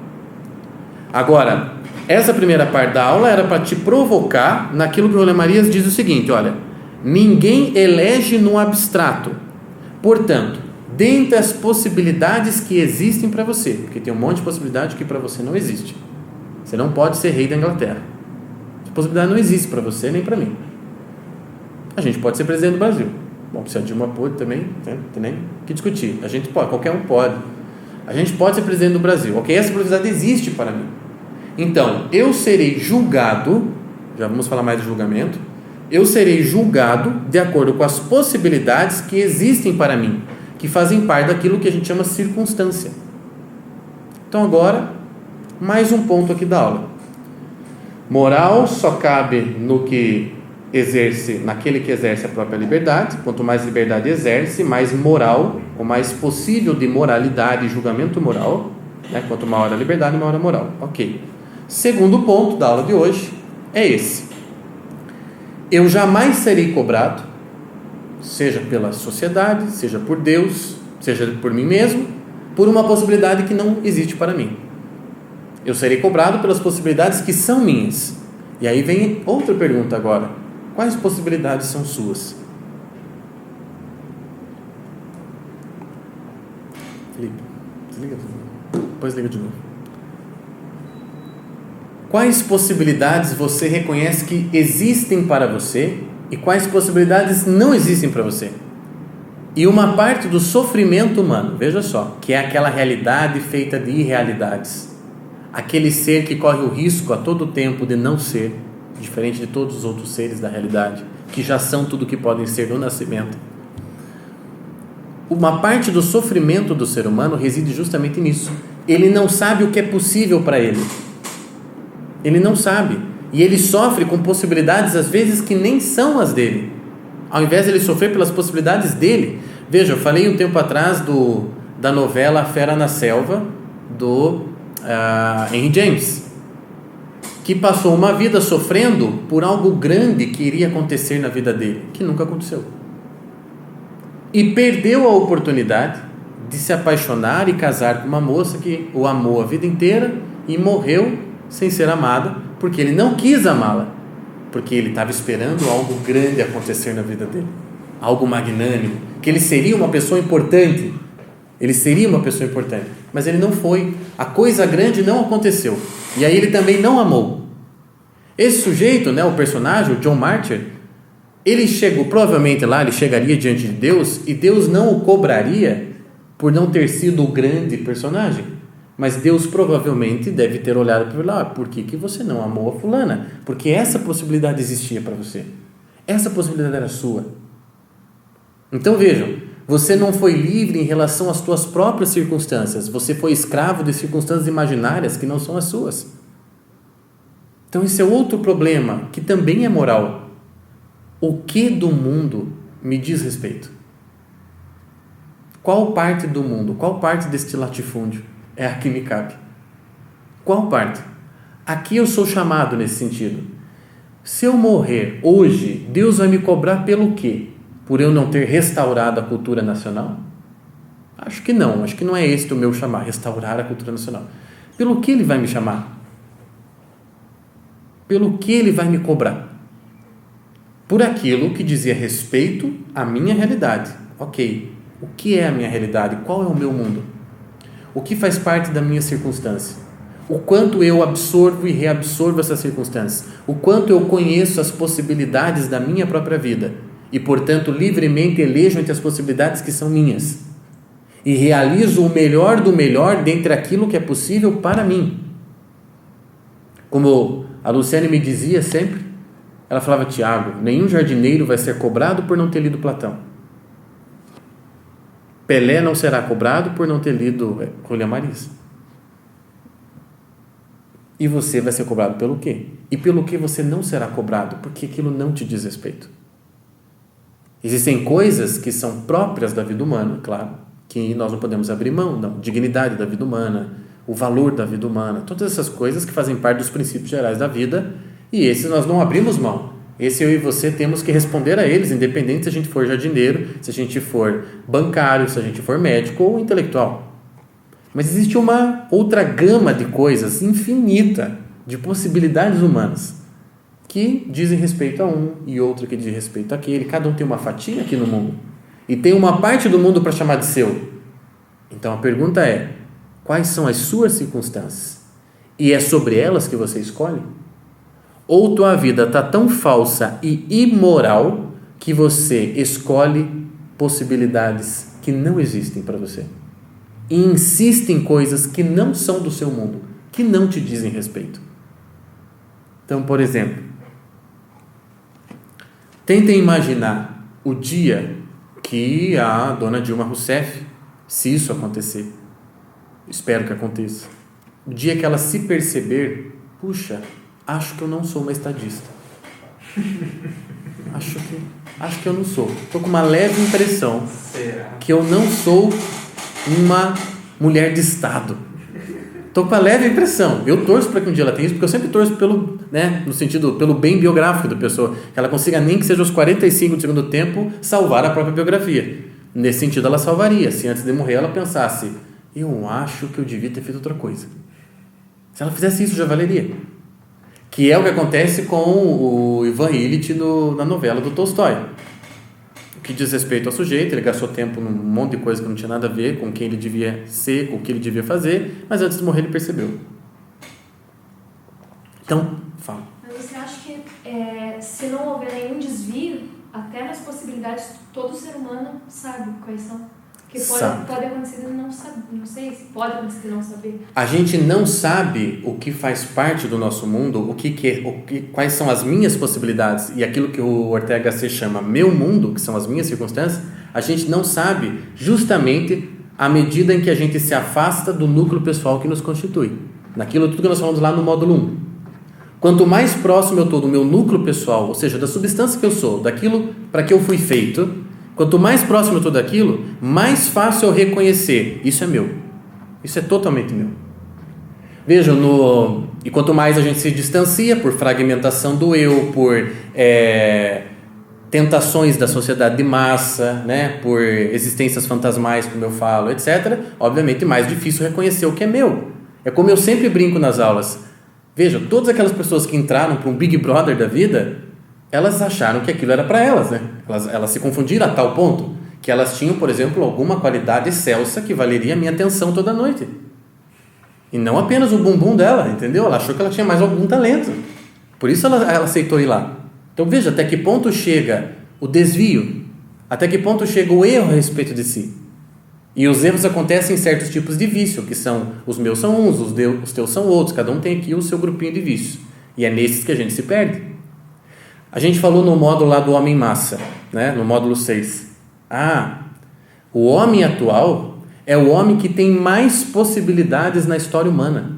A: Agora, essa primeira parte da aula era para te provocar naquilo que o Julián Marias diz o seguinte, olha, ninguém elege no abstrato, portanto, dentre as possibilidades que existem para você, porque tem um monte de possibilidade que para você não existe. Você não pode ser rei da Inglaterra. Essa possibilidade não existe para você nem para mim. A gente pode ser presidente do Brasil. Se a Dilma pôde também, não tem nem o que discutir. A gente pode, qualquer um pode. A gente pode ser presidente do Brasil. Ok, essa possibilidade existe para mim. Então, eu serei julgado, já vamos falar mais de julgamento, eu serei julgado de acordo com as possibilidades que existem para mim, que fazem parte daquilo que a gente chama circunstância. Então agora, mais um ponto aqui da aula. Moral só cabe no que exerce, naquele que exerce a própria liberdade. Quanto mais liberdade exerce, mais moral, ou mais possível de moralidade e julgamento moral, né? Quanto maior a liberdade, maior a moral. Ok. Segundo ponto da aula de hoje é esse. Eu jamais serei cobrado, seja pela sociedade, seja por Deus, seja por mim mesmo, por uma possibilidade que não existe para mim. Eu serei cobrado pelas possibilidades que são minhas. E aí vem outra pergunta agora. Quais possibilidades são suas? Felipe, desliga. Depois liga de novo. Quais possibilidades você reconhece que existem para você e quais possibilidades não existem para você? E uma parte do sofrimento humano, veja só, que é aquela realidade feita de irrealidades. Aquele ser que corre o risco a todo tempo de não ser, diferente de todos os outros seres da realidade, que já são tudo o que podem ser no nascimento. Uma parte do sofrimento do ser humano reside justamente nisso. Ele não sabe o que é possível para ele. Ele não sabe. E ele sofre com possibilidades, às vezes, que nem são as dele. Ao invés de ele sofrer pelas possibilidades dele. Veja, eu falei um tempo atrás da novela A Fera na Selva, do Henry James, que passou uma vida sofrendo por algo grande que iria acontecer na vida dele, que nunca aconteceu. E perdeu a oportunidade de se apaixonar e casar com uma moça que o amou a vida inteira e morreu sem ser amada, porque ele não quis amá-la, porque ele estava esperando algo grande acontecer na vida dele, algo magnânimo, que ele seria uma pessoa importante, mas ele não foi, a coisa grande não aconteceu, e aí ele também não amou. Esse sujeito, o personagem, o John Martyr, ele chegou, provavelmente lá, ele chegaria diante de Deus, e Deus não o cobraria por não ter sido o grande personagem. Mas Deus provavelmente deve ter olhado para lá, por que você não amou a fulana? Porque essa possibilidade existia para você. Essa possibilidade era sua. Então vejam, você não foi livre em relação às suas próprias circunstâncias. Você foi escravo de circunstâncias imaginárias que não são as suas. Então esse é outro problema, que também é moral. O que do mundo me diz respeito? Qual parte do mundo, qual parte deste latifúndio é a que me cabe? Qual parte? Aqui eu sou chamado nesse sentido. Se eu morrer hoje, Deus vai me cobrar pelo quê? Por eu não ter restaurado a cultura nacional? Acho que não é esse o meu chamar, restaurar a cultura nacional. Pelo que Ele vai me chamar? Pelo que Ele vai me cobrar? Por aquilo que dizia respeito à minha realidade. Ok, o que é a minha realidade? Qual é o meu mundo? O que faz parte da minha circunstância? O quanto eu absorvo e reabsorvo essas circunstâncias? O quanto eu conheço as possibilidades da minha própria vida e, portanto, livremente elejo entre as possibilidades que são minhas e realizo o melhor do melhor dentre aquilo que é possível para mim. Como a Luciane me dizia sempre, ela falava: Tiago, nenhum jardineiro vai ser cobrado por não ter lido Platão. Pelé não será cobrado por não ter lido Julián Maris. E você vai ser cobrado pelo quê? E pelo que você não será cobrado? Porque aquilo não te diz respeito. Existem coisas que são próprias da vida humana, claro, que nós não podemos abrir mão, não. Dignidade da vida humana, o valor da vida humana, todas essas coisas que fazem parte dos princípios gerais da vida, e esses nós não abrimos mão. Esse eu e você temos que responder a eles, independente se a gente for jardineiro, se a gente for bancário, se a gente for médico ou intelectual. Mas existe uma outra gama de coisas infinita, de possibilidades humanas, que dizem respeito a um e outra que diz respeito àquele. Cada um tem uma fatia aqui no mundo. E tem uma parte do mundo para chamar de seu. Então a pergunta é: quais são as suas circunstâncias? E é sobre elas que você escolhe? Ou tua vida está tão falsa e imoral que você escolhe possibilidades que não existem para você e insiste em coisas que não são do seu mundo, que não te dizem respeito. Então, por exemplo, tentem imaginar o dia que a dona Dilma Rousseff, se isso acontecer, espero que aconteça, o dia que ela se perceber: puxa, acho que eu não sou uma estadista. Acho que eu não sou. Estou com uma leve impressão que eu não sou uma mulher de Estado. Estou com uma leve impressão. Eu torço para que um dia ela tenha isso, porque eu sempre torço pelo, no sentido, pelo bem biográfico da pessoa, que ela consiga, nem que seja os 45 do segundo tempo, salvar a própria biografia. Nesse sentido, ela salvaria, se antes de morrer ela pensasse: eu acho que eu devia ter feito outra coisa. Se ela fizesse isso, já valeria. Que é o que acontece com o Ivan Illich na novela do Tolstói. O que diz respeito ao sujeito, ele gastou tempo num monte de coisa que não tinha nada a ver com quem ele devia ser, com o que ele devia fazer, mas antes de morrer ele percebeu. Então, fala.
C: Mas você acha que se não houver nenhum desvio, até nas possibilidades, todo ser humano sabe quais são? Porque pode acontecer de não saber, não sei se pode acontecer de não saber.
A: A gente não sabe o que faz parte do nosso mundo, quais são as minhas possibilidades e aquilo que o Ortega Gasset chama meu mundo, que são as minhas circunstâncias, a gente não sabe justamente à medida em que a gente se afasta do núcleo pessoal que nos constitui. Naquilo tudo que nós falamos lá no módulo 1. Quanto mais próximo eu estou do meu núcleo pessoal, ou seja, da substância que eu sou, daquilo para que eu fui feito, quanto mais próximo eu estou daquilo, mais fácil eu reconhecer, isso é meu, isso é totalmente meu. Vejam, e quanto mais a gente se distancia por fragmentação do eu, por tentações da sociedade de massa, né, por existências fantasmais, como eu falo, etc., obviamente mais difícil reconhecer o que é meu. É como eu sempre brinco nas aulas. Veja, todas aquelas pessoas que entraram para um Big Brother da vida, elas acharam que aquilo era para elas, né? Elas se confundiram a tal ponto que elas tinham, por exemplo, alguma qualidade excelsa que valeria a minha atenção toda noite. E não apenas o bumbum dela, entendeu? Ela achou que ela tinha mais algum talento. Por isso ela aceitou ir lá. Então veja até que ponto chega o desvio, até que ponto chega o erro a respeito de si. E os erros acontecem em certos tipos de vício, que são, os meus são uns, os teus são outros, cada um tem aqui o seu grupinho de vícios. E é nesses que a gente se perde. A gente falou no módulo lá do homem massa, né? No módulo 6. O homem atual é o homem que tem mais possibilidades na história humana.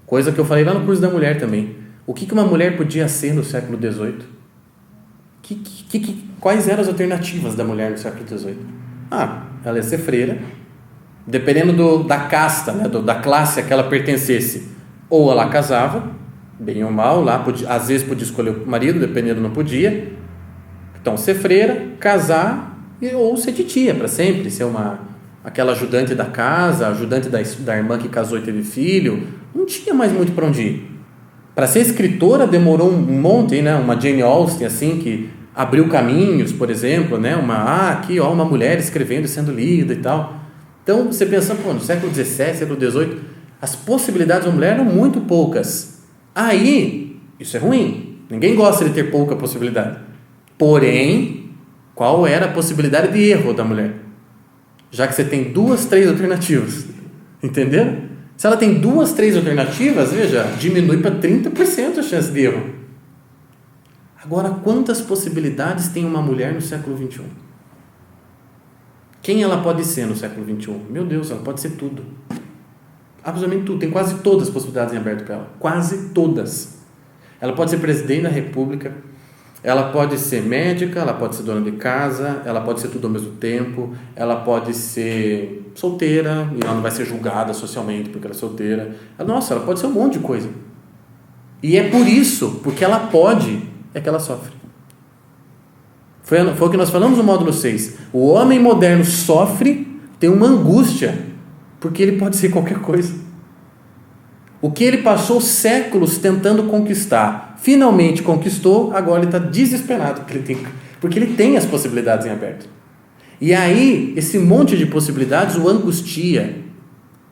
A: Coisa que eu falei lá no curso da mulher também. O que uma mulher podia ser no século XVIII? Quais eram as alternativas da mulher no século XVIII? Ela ia ser freira, dependendo da casta, né? Da classe a que ela pertencesse. Ou ela casava, bem ou mal, lá às vezes podia escolher o marido, dependendo, não podia. Então, ser freira, casar ou ser titia para sempre, ser aquela ajudante da casa, ajudante da irmã que casou e teve filho. Não tinha mais muito para onde ir. Para ser escritora demorou um monte, né? Uma Jane Austen assim, que abriu caminhos, por exemplo, né? Aqui, uma mulher escrevendo e sendo lida e tal. Então, você pensa, no século XVII, século XVIII, as possibilidades da mulher eram muito poucas. Aí, isso é ruim. Ninguém gosta de ter pouca possibilidade. Porém, qual era a possibilidade de erro da mulher? Já que você tem 2, 3 alternativas. Entenderam? Se ela tem 2, 3 alternativas, veja, diminui para 30% a chance de erro. Agora, quantas possibilidades tem uma mulher no século XXI? Quem ela pode ser no século XXI? Meu Deus, ela pode ser tudo. Absolutamente tudo. Tem quase todas as possibilidades em aberto para ela. Quase todas. Ela pode ser presidente da República, ela pode ser médica, ela pode ser dona de casa, ela pode ser tudo ao mesmo tempo, ela pode ser solteira e ela não vai ser julgada socialmente porque ela é solteira. Ela pode ser um monte de coisa. E é por isso, porque ela pode, é que ela sofre. Foi o que nós falamos no módulo 6. O homem moderno sofre, tem uma angústia, porque ele pode ser qualquer coisa. O que ele passou séculos tentando conquistar, finalmente conquistou, agora ele está desesperado, porque ele tem as possibilidades em aberto. E aí, esse monte de possibilidades o angustia,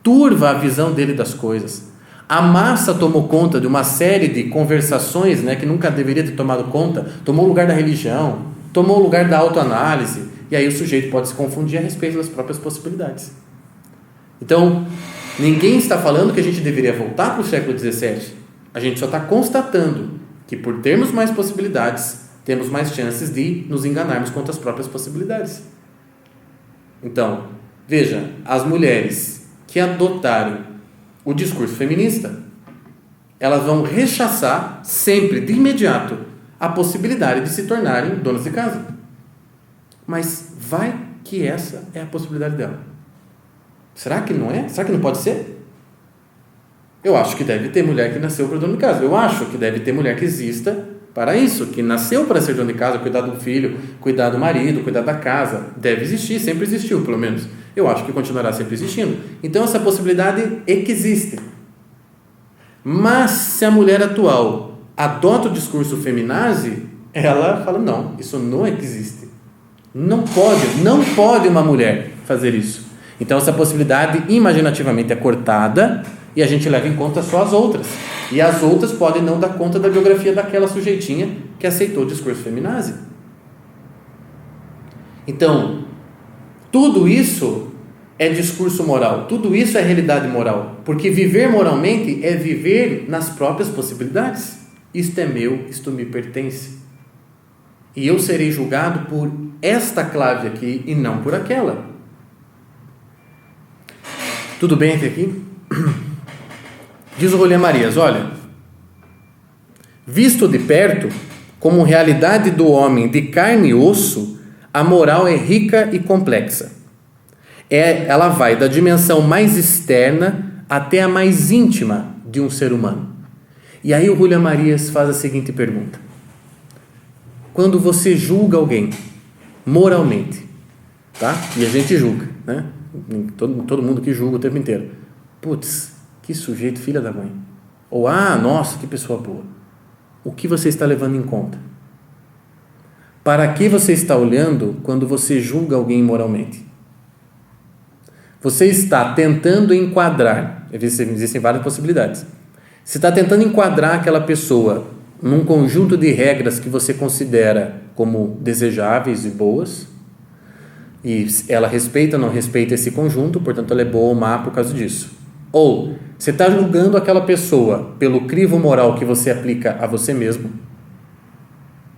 A: turva a visão dele das coisas. A massa tomou conta de uma série de conversações, né, que nunca deveria ter tomado conta, tomou o lugar da religião, tomou o lugar da autoanálise, e aí o sujeito pode se confundir a respeito das próprias possibilidades. Então, ninguém está falando que a gente deveria voltar para o século XVII. A gente só está constatando que, por termos mais possibilidades, temos mais chances de nos enganarmos quanto às próprias possibilidades. Então, veja, as mulheres que adotarem o discurso feminista, elas vão rechaçar sempre, de imediato, a possibilidade de se tornarem donas de casa. Mas vai que essa é a possibilidade dela. Será que não é? Será que não pode ser? Eu acho que deve ter mulher que nasceu para dona de casa. Eu acho que deve ter mulher que exista para isso, que nasceu para ser dona de casa, cuidar do filho, cuidar do marido, cuidar da casa. Deve existir, sempre existiu, pelo menos. Eu acho que continuará sempre existindo. Então, essa possibilidade é que existe. Mas se a mulher atual adota o discurso feminazi, ela fala, não, isso não existe. Não pode uma mulher fazer isso. Então essa possibilidade imaginativamente é cortada e a gente leva em conta só as outras. E as outras podem não dar conta da biografia daquela sujeitinha que aceitou o discurso feminazi. Então, tudo isso é discurso moral, tudo isso é realidade moral, porque viver moralmente é viver nas próprias possibilidades. Isto é meu, isto me pertence. E eu serei julgado por esta clave aqui e não por aquela. Tudo bem até aqui? Diz o Rolê Marias, olha, visto de perto, como realidade do homem de carne e osso, a moral é rica e complexa. Ela vai da dimensão mais externa até a mais íntima de um ser humano. E aí o Rolê Marias faz a seguinte pergunta. Quando você julga alguém moralmente, tá? E a gente julga, né? Todo mundo que julga o tempo inteiro. Putz, que sujeito filha da mãe. Ou, nossa, que pessoa boa. O que você está levando em conta? Para que você está olhando quando você julga alguém moralmente? Você está tentando enquadrar, existem várias possibilidades. Você está tentando enquadrar aquela pessoa num conjunto de regras que você considera como desejáveis e boas, e ela respeita ou não respeita esse conjunto, portanto ela é boa ou má por causa disso. Ou você está julgando aquela pessoa pelo crivo moral que você aplica a você mesmo,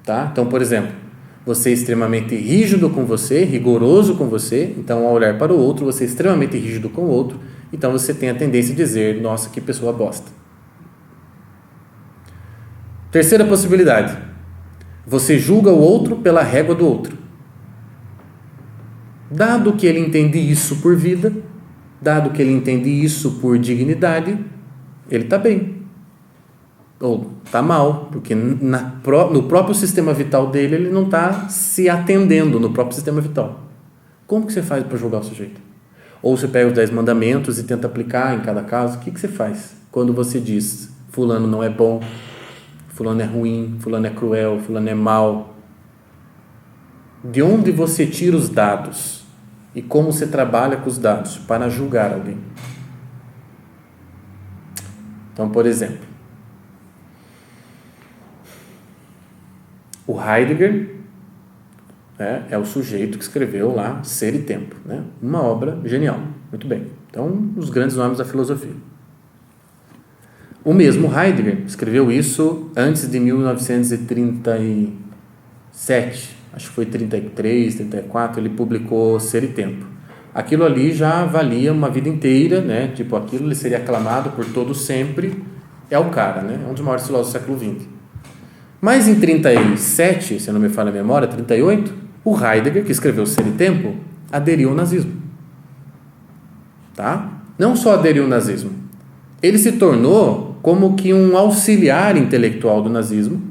A: tá? Então, por exemplo, você é extremamente rígido com você, rigoroso com você, então ao olhar para o outro, você é extremamente rígido com o outro, então você tem a tendência de dizer, nossa, que pessoa bosta. Terceira possibilidade, você julga o outro pela régua do outro. Dado que ele entende isso por vida, dado que ele entende isso por dignidade, ele está bem. Ou está mal, porque no próprio sistema vital dele, ele não está se atendendo no próprio sistema vital. Como que você faz para julgar o sujeito? Ou você pega os 10 mandamentos e tenta aplicar em cada caso. O que você faz quando você diz, fulano não é bom, fulano é ruim, fulano é cruel, fulano é mau? De onde você tira os dados e como você trabalha com os dados para julgar alguém? Então, por exemplo, o Heidegger é o sujeito que escreveu lá Ser e Tempo, né? Uma obra genial, muito bem. Então, os grandes nomes da filosofia. O mesmo Heidegger escreveu isso antes de 1937, acho que foi 33, 34, ele publicou Ser e Tempo. Aquilo ali já valia uma vida inteira, né? Tipo, aquilo ele seria aclamado por todo sempre, é o cara, né? É um dos maiores filósofos do século XX. Mas em 37, se não me falha a memória, 38, o Heidegger, que escreveu Ser e Tempo, aderiu ao nazismo. Tá? Não só aderiu ao nazismo, ele se tornou como que um auxiliar intelectual do nazismo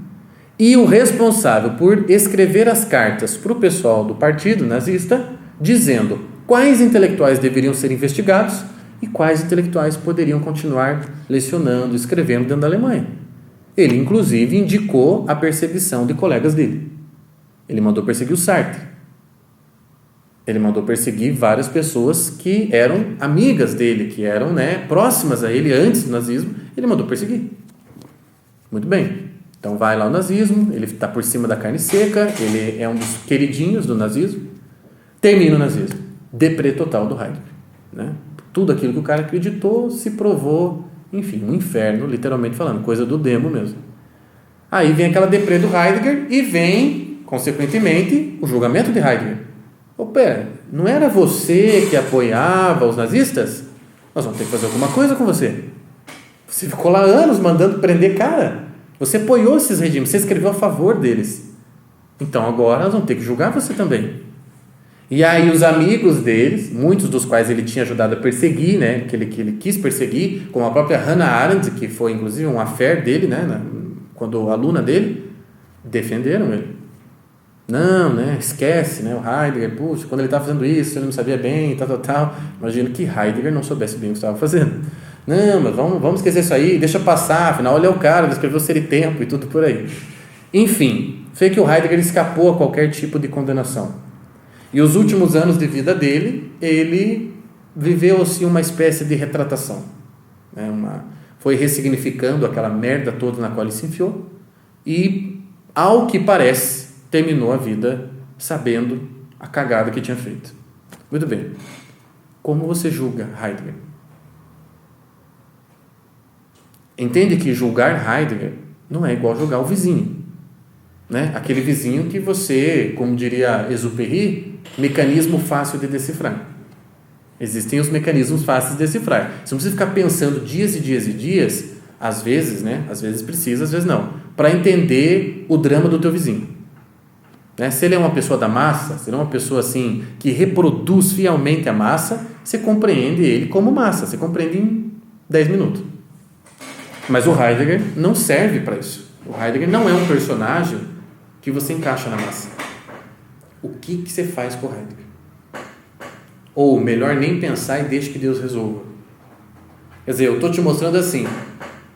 A: e o responsável por escrever as cartas para o pessoal do partido nazista, dizendo quais intelectuais deveriam ser investigados e quais intelectuais poderiam continuar lecionando, escrevendo dentro da Alemanha. Ele, inclusive, indicou a perseguição de colegas dele. Ele mandou perseguir o Sartre. Ele mandou perseguir várias pessoas que eram amigas dele, que eram, né, próximas a ele antes do nazismo. Ele mandou perseguir. Muito bem. Então vai lá o nazismo, ele está por cima da carne seca, ele é um dos queridinhos do nazismo. Termina o nazismo. Deprê total do Heidegger. Né? Tudo aquilo que o cara acreditou se provou, enfim, um inferno, literalmente falando, coisa do demo mesmo. Aí vem aquela deprê do Heidegger e vem, consequentemente, o julgamento de Heidegger. Pera, não era você que apoiava os nazistas? Nós vamos ter que fazer alguma coisa com você. Você ficou lá anos mandando prender cara. Você apoiou esses regimes, você escreveu a favor deles. Então agora nós vamos ter que julgar você também. E aí os amigos deles, muitos dos quais ele tinha ajudado a perseguir, né, que ele quis perseguir, como a própria Hannah Arendt, que foi inclusive um affair dele, né, quando aluna dele, defenderam ele. Não, né, esquece, né, o Heidegger, puxa, quando ele estava fazendo isso, ele não sabia bem, tal. Imagino que Heidegger não soubesse bem o que estava fazendo. Não, mas vamos esquecer isso aí, deixa passar, afinal ele é o cara, ele escreveu Ser e Tempo e tudo por aí. Enfim, foi que o Heidegger escapou a qualquer tipo de condenação. E os últimos anos de vida dele, ele viveu assim uma espécie de retratação, né? Foi ressignificando aquela merda toda na qual ele se enfiou e, ao que parece, terminou a vida sabendo a cagada que tinha feito. Muito bem. Como você julga Heidegger? Entende que julgar Heidegger não é igual julgar o vizinho, né? Aquele vizinho que você, como diria Exupéry, mecanismo fácil de decifrar. Existem os mecanismos fáceis de decifrar. Você não precisa ficar pensando dias e dias e dias, às vezes, né? Às vezes precisa, às vezes não, para entender o drama do teu vizinho, né? Se ele é uma pessoa da massa, se ele é uma pessoa assim que reproduz fielmente a massa, você compreende ele como massa, você compreende em 10 minutos. Mas o Heidegger não serve para isso. O Heidegger não é um personagem que você encaixa na massa. O que você faz com o Heidegger? Ou melhor, nem pensar e deixe que Deus resolva. Quer dizer, eu estou te mostrando assim,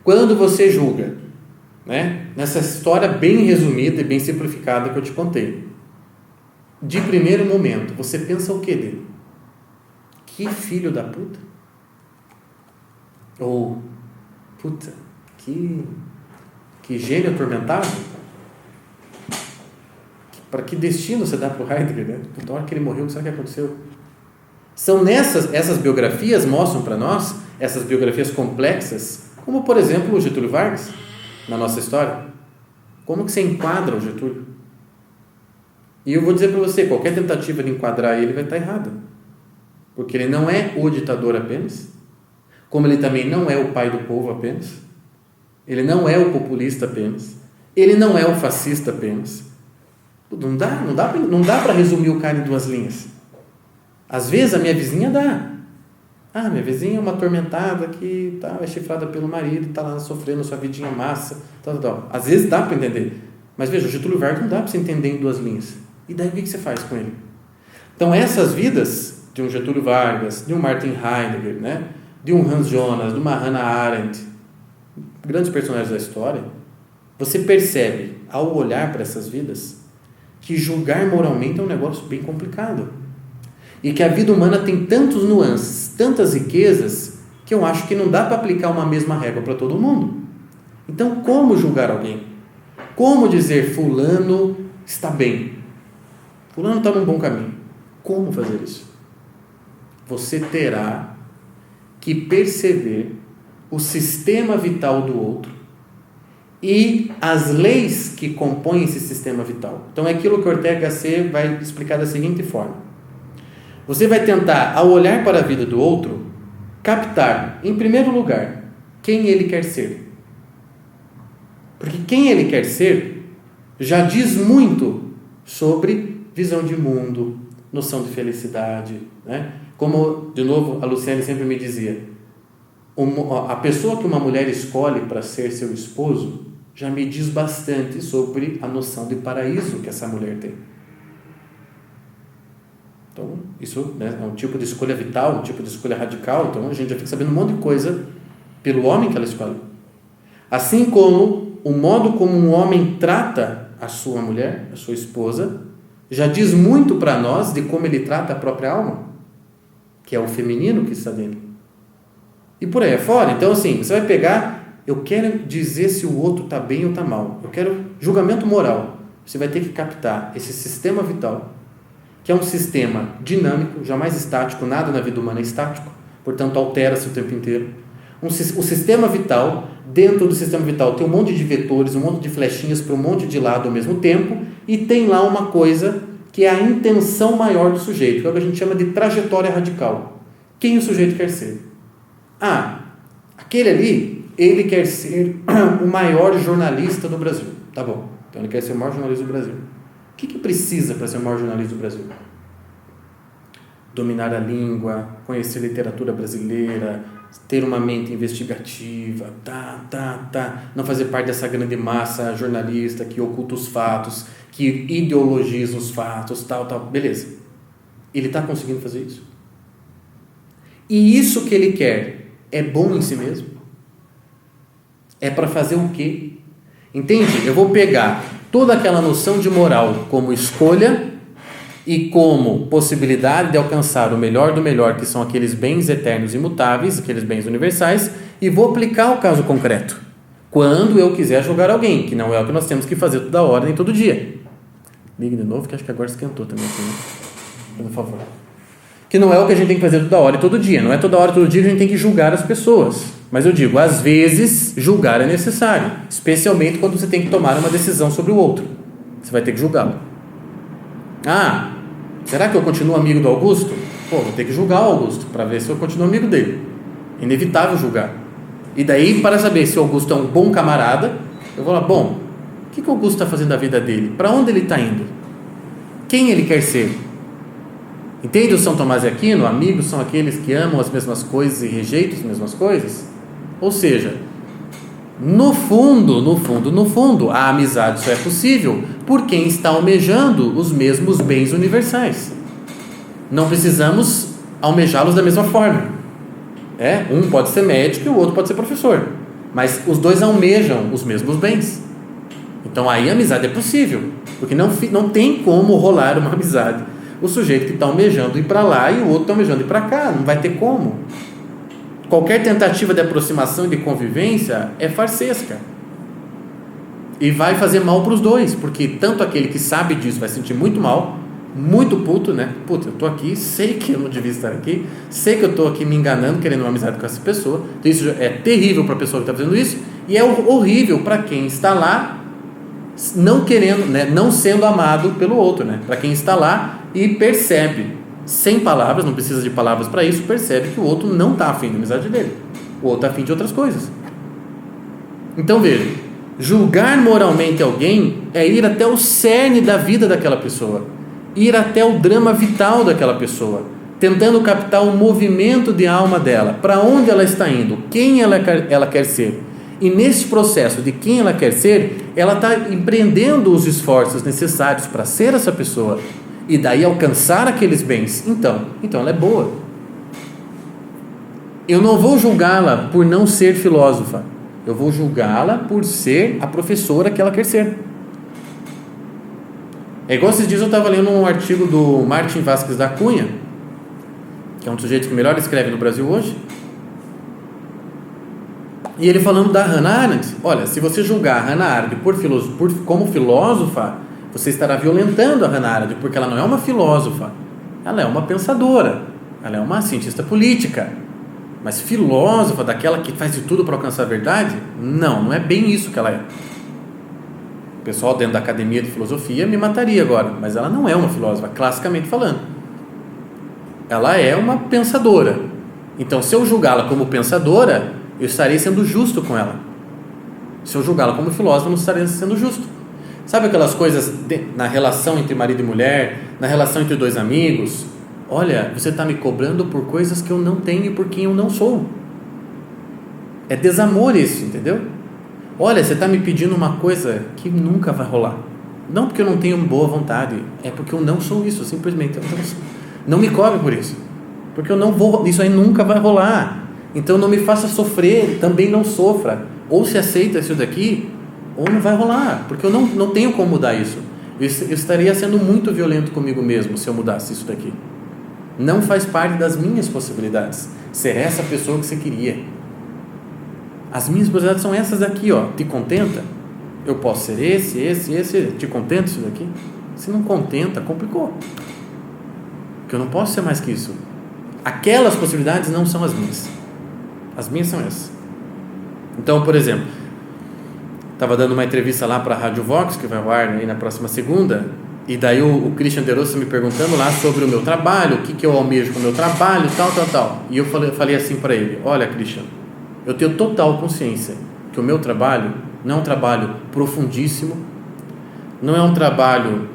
A: quando você julga, né, nessa história bem resumida e bem simplificada que eu te contei, de primeiro momento, você pensa o que dele? Que filho da puta? Ou, puta, que gênio atormentado? Para que destino você dá para o Heidegger, né? Na hora que ele morreu, sabe o que aconteceu? São essas biografias mostram para nós, essas biografias complexas, como por exemplo o Getúlio Vargas, na nossa história. Como que você enquadra o Getúlio? E eu vou dizer para você, qualquer tentativa de enquadrar ele vai estar errada. Porque ele não é o ditador apenas, como ele também não é o pai do povo apenas, ele não é o populista apenas, ele não é o fascista apenas. Não dá para resumir o cara em 2 linhas. Às vezes a minha vizinha dá. Minha vizinha é uma atormentada que é chifrada pelo marido, está lá sofrendo sua vidinha massa, tal. Às vezes dá para entender. Mas veja, o Getúlio Vargas não dá para você entender em 2 linhas. E daí o que você faz com ele? Então essas vidas de um Getúlio Vargas, de um Martin Heidegger, né? De um Hans Jonas, de uma Hannah Arendt, grandes personagens da história, você percebe, ao olhar para essas vidas, que julgar moralmente é um negócio bem complicado. E que a vida humana tem tantos nuances, tantas riquezas, que eu acho que não dá para aplicar uma mesma régua para todo mundo. Então, como julgar alguém? Como dizer fulano está bem? Fulano está num bom caminho. Como fazer isso? Você terá que perceber o sistema vital do outro e as leis que compõem esse sistema vital. Então, é aquilo que Ortega Gasset vai explicar da seguinte forma. Você vai tentar, ao olhar para a vida do outro, captar, em primeiro lugar, quem ele quer ser. Porque quem ele quer ser já diz muito sobre visão de mundo, noção de felicidade, né? Como, de novo, a Luciane sempre me dizia, a pessoa que uma mulher escolhe para ser seu esposo já me diz bastante sobre a noção de paraíso que essa mulher tem. Então, isso, né, é um tipo de escolha vital, um tipo de escolha radical. Então, a gente já fica sabendo um monte de coisa pelo homem que ela escolhe. Assim como o modo como um homem trata a sua mulher, a sua esposa, já diz muito para nós de como ele trata a própria alma, que é o feminino que está dentro. E por aí afora. Então, assim, você vai pegar, eu quero dizer se o outro está bem ou está mal. Eu quero julgamento moral. Você vai ter que captar esse sistema vital, que é um sistema dinâmico, jamais estático, nada na vida humana é estático, portanto altera-se o tempo inteiro. O sistema vital, dentro do sistema vital tem um monte de vetores, um monte de flechinhas para um monte de lado ao mesmo tempo, e tem lá uma coisa que é a intenção maior do sujeito, que é o que a gente chama de trajetória radical. Quem o sujeito quer ser? Aquele ali, ele quer ser o maior jornalista do Brasil. Tá bom, então ele quer ser o maior jornalista do Brasil. O que precisa para ser o maior jornalista do Brasil? Dominar a língua, conhecer literatura brasileira, ter uma mente investigativa, não fazer parte dessa grande massa jornalista que oculta os fatos, que ideologiza os fatos, tal, beleza. Ele está conseguindo fazer isso? E isso que ele quer é bom em si mesmo? É para fazer o quê? Entende? Eu vou pegar toda aquela noção de moral como escolha e como possibilidade de alcançar o melhor do melhor, que são aqueles bens eternos e imutáveis, aqueles bens universais, e vou aplicar o caso concreto. Quando eu quiser julgar alguém, que não é o que nós temos que fazer toda hora nem todo dia. Ligue de novo, que acho que agora esquentou também aqui, né? Por favor. Que não é o que a gente tem que fazer toda hora e todo dia. Não é toda hora e todo dia que a gente tem que julgar as pessoas. Mas eu digo, às vezes, julgar é necessário. Especialmente quando você tem que tomar uma decisão sobre o outro. Você vai ter que julgá-lo. Ah, será que eu continuo amigo do Augusto? Pô, vou ter que julgar o Augusto para ver se eu continuo amigo dele. Inevitável julgar. E daí, para saber se o Augusto é um bom camarada, eu vou lá, bom, o que o Augusto está fazendo da vida dele? Para onde ele está indo? Quem ele quer ser? Entende o São Tomás de Aquino? Amigos são aqueles que amam as mesmas coisas e rejeitam as mesmas coisas? Ou seja, no fundo, a amizade só é possível por quem está almejando os mesmos bens universais. Não precisamos almejá-los da mesma forma. Um pode ser médico e o outro pode ser professor, mas os dois almejam os mesmos bens. Então aí a amizade é possível, porque não tem como rolar uma amizade. O sujeito que está almejando ir para lá e o outro está almejando ir para cá, não vai ter como. Qualquer tentativa de aproximação e de convivência é farsesca. E vai fazer mal para os dois, porque tanto aquele que sabe disso vai sentir muito mal, muito puto, né? Puta, eu estou aqui, sei que eu não devia estar aqui, sei que eu estou aqui me enganando, querendo uma amizade com essa pessoa. Então isso é terrível para a pessoa que está fazendo isso, e é horrível para quem está lá não querendo, né? Não sendo amado pelo outro, né? Para quem está lá e percebe, sem palavras, não precisa de palavras para isso, percebe que o outro não está afim da amizade dele, o outro está afim de outras coisas. Então veja, julgar moralmente alguém é ir até o cerne da vida daquela pessoa, ir até o drama vital daquela pessoa, tentando captar o movimento de alma dela, para onde ela está indo, quem ela quer ser. E nesse processo de quem ela quer ser, ela está empreendendo os esforços necessários para ser essa pessoa e daí alcançar aqueles bens. Então ela é boa. Eu não vou julgá-la por não ser filósofa, eu vou julgá-la por ser a professora que ela quer ser. É igual esses dias eu estava lendo um artigo do Martin Vázquez da Cunha, que é um dos sujeitos que melhor escreve no Brasil hoje, e ele falando da Hannah Arendt. Olha, se você julgar a Hannah Arendt como filósofa, você estará violentando a Hannah Arendt, porque ela não é uma filósofa, ela é uma pensadora, ela é uma cientista política, mas filósofa, daquela que faz de tudo para alcançar a verdade? Não é bem isso que ela é. O pessoal dentro da academia de filosofia me mataria agora, mas ela não é uma filósofa, classicamente falando. Ela é uma pensadora. Então, se eu julgá-la como pensadora, eu estarei sendo justo com ela. Se eu julgá-la como filósofa, eu não estarei sendo justo. Sabe aquelas coisas na relação entre marido e mulher, na relação entre dois amigos? Olha, você está me cobrando por coisas que eu não tenho e por quem eu não sou. É desamor isso, entendeu? Olha, você está me pedindo uma coisa que nunca vai rolar. Não porque eu não tenho boa vontade, é porque eu não sou isso, simplesmente eu não sou. Não me cobre por isso, porque eu não vou, isso aí nunca vai rolar. Então não me faça sofrer, também não sofra. Ou se aceita isso daqui, ou não vai rolar, porque eu não tenho como mudar isso. Eu estaria sendo muito violento comigo mesmo se eu mudasse isso daqui. Não faz parte das minhas possibilidades ser essa pessoa que você queria. As minhas possibilidades são essas daqui, ó. Te contenta? Eu posso ser esse. Te contenta isso daqui? Se não contenta, complicou. Porque eu não posso ser mais que isso. Aquelas possibilidades não são as minhas. As minhas são essas. Então, por exemplo, estava dando uma entrevista lá para a Rádio Vox, que vai ao ar aí na próxima segunda, e daí o Christian De Rossa me perguntando lá sobre o meu trabalho, o que eu almejo com o meu trabalho, tal. E eu falei assim para ele: olha, Christian, eu tenho total consciência que o meu trabalho não é um trabalho profundíssimo, não é um trabalho,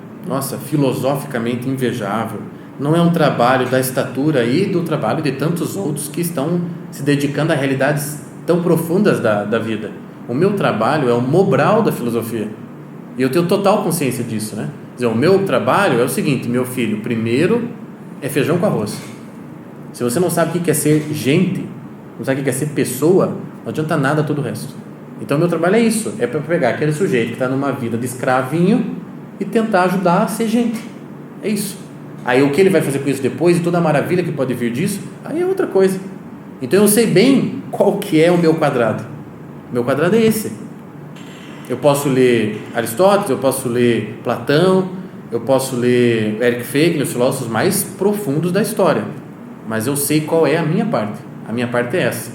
A: filosoficamente invejável, não é um trabalho da estatura aí do trabalho de tantos outros que estão se dedicando a realidades tão profundas da vida. O meu trabalho é o Mobral da filosofia, e eu tenho total consciência disso, né? Quer dizer, o meu trabalho é o seguinte: meu filho, primeiro é feijão com arroz. Se você não sabe o que é ser gente, não sabe o que é ser pessoa, não adianta nada todo o resto. Então meu trabalho é isso, é para pegar aquele sujeito que está numa vida de escravinho e tentar ajudar a ser gente. É isso. Aí o que ele vai fazer com isso depois e toda a maravilha que pode vir disso, aí é outra coisa. Então eu sei bem qual que é o meu quadrado. O meu quadrado é esse. Eu posso ler Aristóteles, eu posso ler Platão, eu posso ler Eric Feiglin, os filósofos mais profundos da história, mas eu sei qual é a minha parte. A minha parte é essa.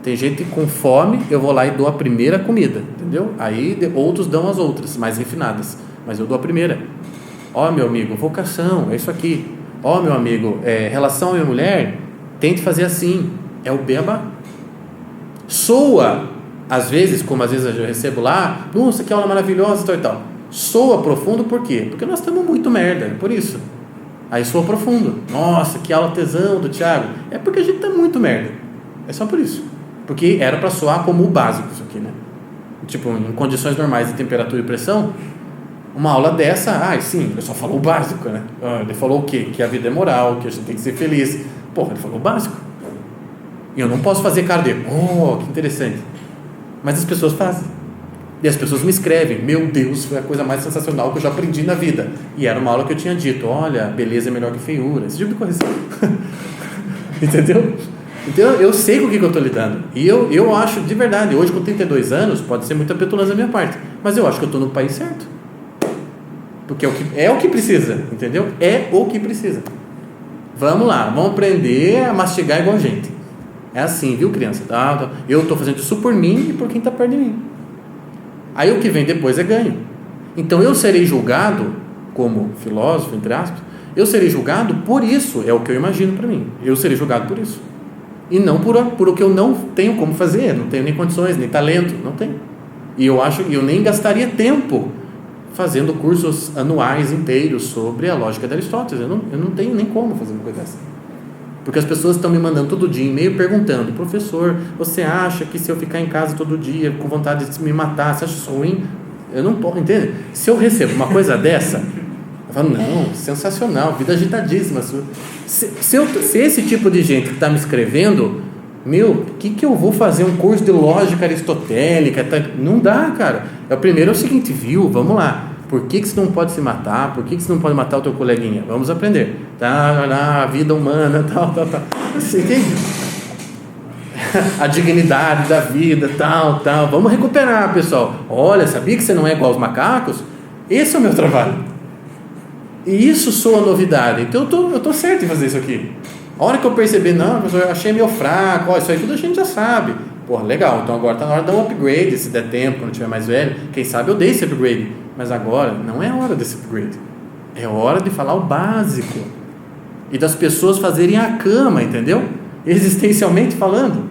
A: Tem gente com fome, eu vou lá e dou a primeira comida, entendeu? Aí outros dão as outras, mais refinadas, mas eu dou a primeira. Ó, meu amigo, vocação, é isso aqui. Ó, meu amigo, relação à minha mulher, tente fazer assim, é o beabá. Soa, às vezes, como às vezes eu recebo lá, nossa, que aula maravilhosa, tal e tal. Soa profundo por quê? Porque nós estamos muito merda, é por isso. Aí soa profundo. Nossa, que aula tesão do Thiago. É porque a gente está muito merda. É só por isso. Porque era para soar como o básico isso aqui, né? Tipo, em condições normais de temperatura e pressão, uma aula dessa, sim, ele só falou o básico, né? Ele falou o quê? Que a vida é moral, que a gente tem que ser feliz. Porra, ele falou o básico. E eu não posso fazer cara de, que interessante. Mas as pessoas fazem. E as pessoas me escrevem, meu Deus, foi a coisa mais sensacional que eu já aprendi na vida. E era uma aula que eu tinha dito, olha, beleza é melhor que feiura, esse tipo de coisa. Entendeu? Então eu sei com o que eu estou lidando. E eu acho, de verdade, hoje com 32 anos, pode ser muita petulância da minha parte, mas eu acho que eu estou no país certo. Porque é o que precisa, entendeu? É o que precisa. Vamos lá, vamos aprender a mastigar igual gente. É assim, viu, criança? Eu estou fazendo isso por mim e por quem está perto de mim. Aí o que vem depois é ganho. Então eu serei julgado como filósofo, entre aspas, eu serei julgado por isso, é o que eu imagino para mim. Eu serei julgado por isso. E não por o que eu não tenho como fazer, não tenho nem condições, nem talento, não tenho. E eu acho que eu nem gastaria tempo fazendo cursos anuais inteiros sobre a lógica de Aristóteles. Eu não tenho nem como fazer uma coisa dessa. Porque as pessoas estão me mandando todo dia e-mail perguntando, professor, você acha que se eu ficar em casa todo dia com vontade de me matar, você acha isso ruim? Eu não posso, entende? Se eu recebo uma coisa dessa, eu falo, não, sensacional, vida agitadíssima. Se esse tipo de gente que está me escrevendo, o que eu vou fazer um curso de lógica aristotélica? Não dá, cara. Primeiro é o seguinte, vamos lá. Por que você não pode se matar? Por que você não pode matar o teu coleguinha? Vamos aprender. A vida humana, tal. Você entende? A dignidade da vida, tal. Vamos recuperar, pessoal. Olha, sabia que você não é igual aos macacos? Esse é o meu trabalho. E isso soa novidade. Então eu tô certo em fazer isso aqui. A hora que eu perceber, não, professor, eu achei meio fraco, isso aí tudo a gente já sabe. Porra, legal, então agora está na hora de dar um upgrade, se der tempo, quando eu estiver mais velho. Quem sabe eu dei esse upgrade. Mas agora não é hora desse upgrade. É hora de falar o básico. E das pessoas fazerem a cama, entendeu? Existencialmente falando.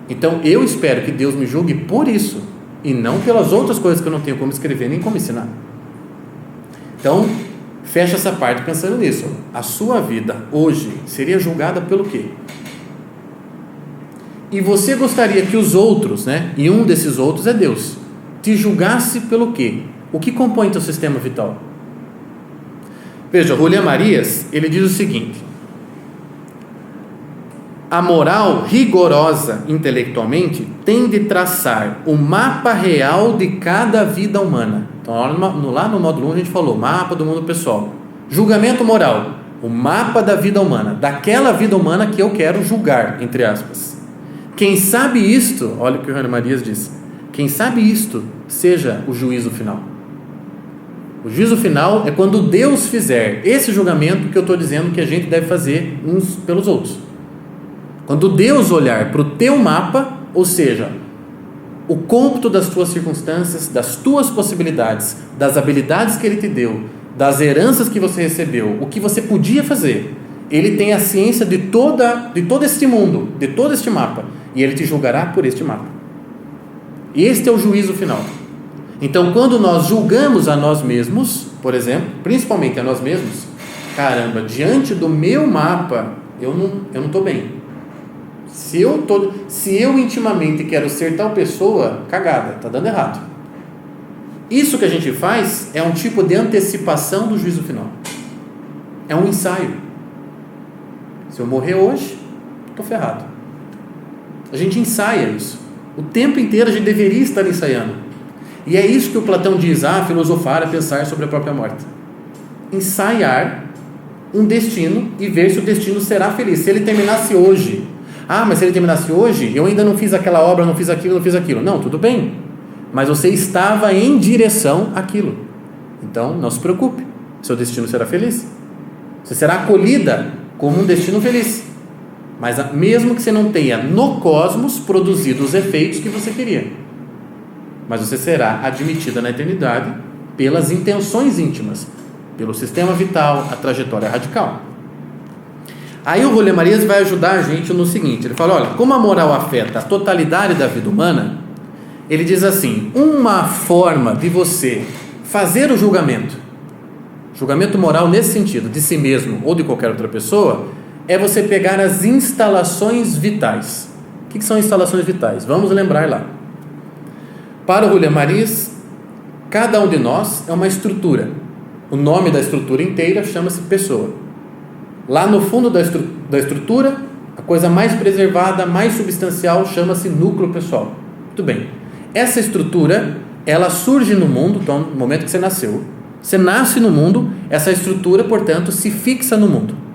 A: Então eu espero que Deus me julgue por isso. E não pelas outras coisas que eu não tenho como escrever nem como ensinar. Então, fecha essa parte pensando nisso. A sua vida hoje seria julgada pelo quê? E você gostaria que os outros, e um desses outros é Deus, te julgasse pelo quê? O que compõe teu sistema vital? Veja, Julián Marías, ele diz o seguinte: a moral rigorosa intelectualmente tem de traçar o mapa real de cada vida humana. Então, lá no módulo 1 a gente falou, mapa do mundo pessoal. Julgamento moral, o mapa da vida humana, daquela vida humana que eu quero julgar, entre aspas. Quem sabe isto, olha o que o Julián Marías diz, quem sabe isto seja o juízo final. O juízo final é quando Deus fizer esse julgamento que eu estou dizendo que a gente deve fazer uns pelos outros. Quando Deus olhar para o teu mapa, ou seja, o cômputo das tuas circunstâncias, das tuas possibilidades, das habilidades que Ele te deu, das heranças que você recebeu, o que você podia fazer, Ele tem a ciência de todo este mundo, de todo este mapa, e Ele te julgará por este mapa. Este é o juízo final. Então, quando nós julgamos a nós mesmos, por exemplo, principalmente a nós mesmos, caramba, diante do meu mapa, eu não estou bem. Se eu intimamente quero ser tal pessoa, cagada, está dando errado. Isso que a gente faz é um tipo de antecipação do juízo final. É um ensaio. Se eu morrer hoje, estou ferrado. A gente ensaia isso. O tempo inteiro a gente deveria estar ensaiando. E é isso que o Platão diz, filosofar é pensar sobre a própria morte. Ensaiar um destino e ver se o destino será feliz. Se ele terminasse hoje, mas se ele terminasse hoje, eu ainda não fiz aquela obra, não fiz aquilo, não fiz aquilo. Não, tudo bem, mas você estava em direção àquilo. Então, não se preocupe, seu destino será feliz. Você será acolhida como um destino feliz. Mas mesmo que você não tenha no cosmos produzido os efeitos que você queria, mas você será admitida na eternidade pelas intenções íntimas, pelo sistema vital, a trajetória radical. Aí o Rolê Marias vai ajudar a gente no seguinte, ele fala, olha, como a moral afeta a totalidade da vida humana, ele diz assim, uma forma de você fazer o julgamento moral nesse sentido, de si mesmo ou de qualquer outra pessoa, é você pegar as instalações vitais. O que são instalações vitais? Vamos lembrar lá. Para o Rolê Marias, cada um de nós é uma estrutura. O nome da estrutura inteira chama-se pessoa. Lá no fundo da estrutura, a coisa mais preservada, mais substancial, chama-se núcleo pessoal. Muito bem. Essa estrutura, ela surge no mundo, então, no momento que você nasceu. Você nasce no mundo, essa estrutura, portanto, se fixa no mundo.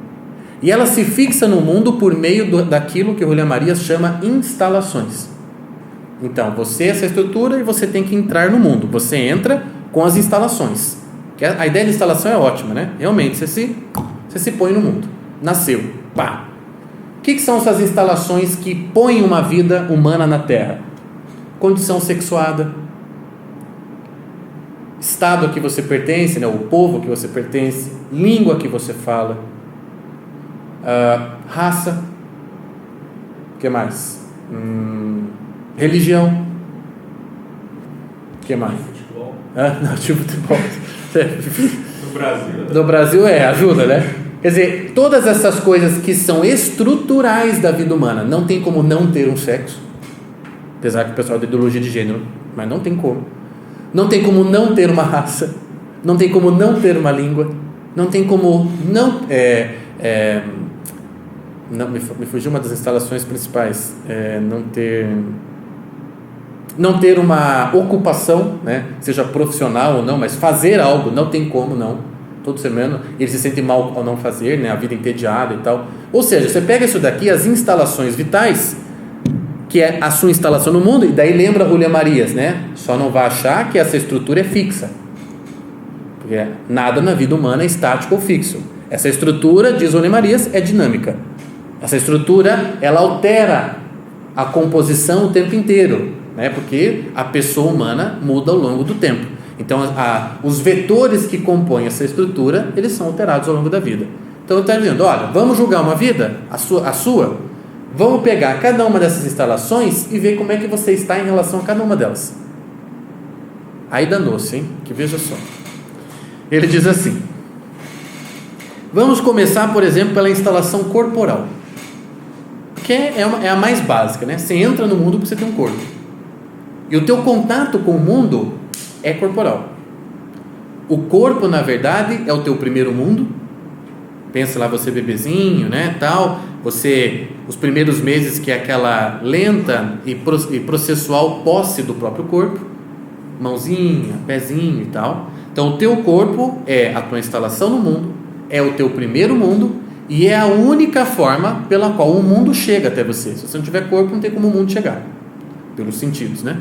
A: E ela se fixa no mundo por meio daquilo que o Rolê Marias chama instalações. Então, você é essa estrutura e você tem que entrar no mundo. Você entra com as instalações. A ideia de instalação é ótima, né? Realmente, você se põe no mundo. Nasceu. Pá. O que são essas instalações que põem uma vida humana na Terra? Condição sexuada, estado a que você pertence, né? O povo a que você pertence, língua que você fala, raça, o que mais? Religião, o que mais?
B: Futebol.
A: Não, tipo futebol.
B: No Brasil.
A: No Brasil ajuda, né? Quer dizer, todas essas coisas que são estruturais da vida humana, não tem como não ter um sexo, apesar que o pessoal da ideologia de gênero, mas não tem como. Não tem como não ter uma raça, não tem como não ter uma língua, não tem como não... não me fugiu uma das instalações principais, não ter uma ocupação, né, seja profissional ou não, mas fazer algo, não tem como não. Todo ser humano, ele se sente mal ao não fazer, né, a vida entediada e tal. Ou seja, você pega isso daqui, as instalações vitais, que é a sua instalação no mundo, e daí lembra Rolê Marias, né? Só não vai achar que essa estrutura é fixa, porque nada na vida humana é estático ou fixo. Essa estrutura, diz Rolê Marias, é dinâmica. Essa estrutura, ela altera a composição o tempo inteiro, né? Porque a pessoa humana muda ao longo do tempo. Então, os vetores que compõem essa estrutura, eles são alterados ao longo da vida. Então, ele está dizendo, olha, vamos julgar uma vida, a sua, vamos pegar cada uma dessas instalações e ver como é que você está em relação a cada uma delas. Aí danou-se, hein? Que veja só. Ele diz assim, vamos começar, por exemplo, pela instalação corporal, que é a mais básica, né? Você entra no mundo porque você tem um corpo. E o teu contato com o mundo é corporal. O corpo, na verdade, é o teu primeiro mundo. Pensa lá, você bebezinho, né, tal, você, os primeiros meses que é aquela lenta e processual posse do próprio corpo, mãozinha, pezinho e tal. Então, o teu corpo é a tua instalação no mundo, é o teu primeiro mundo e é a única forma pela qual o mundo chega até você. Se você não tiver corpo, não tem como o mundo chegar, pelos sentidos, né?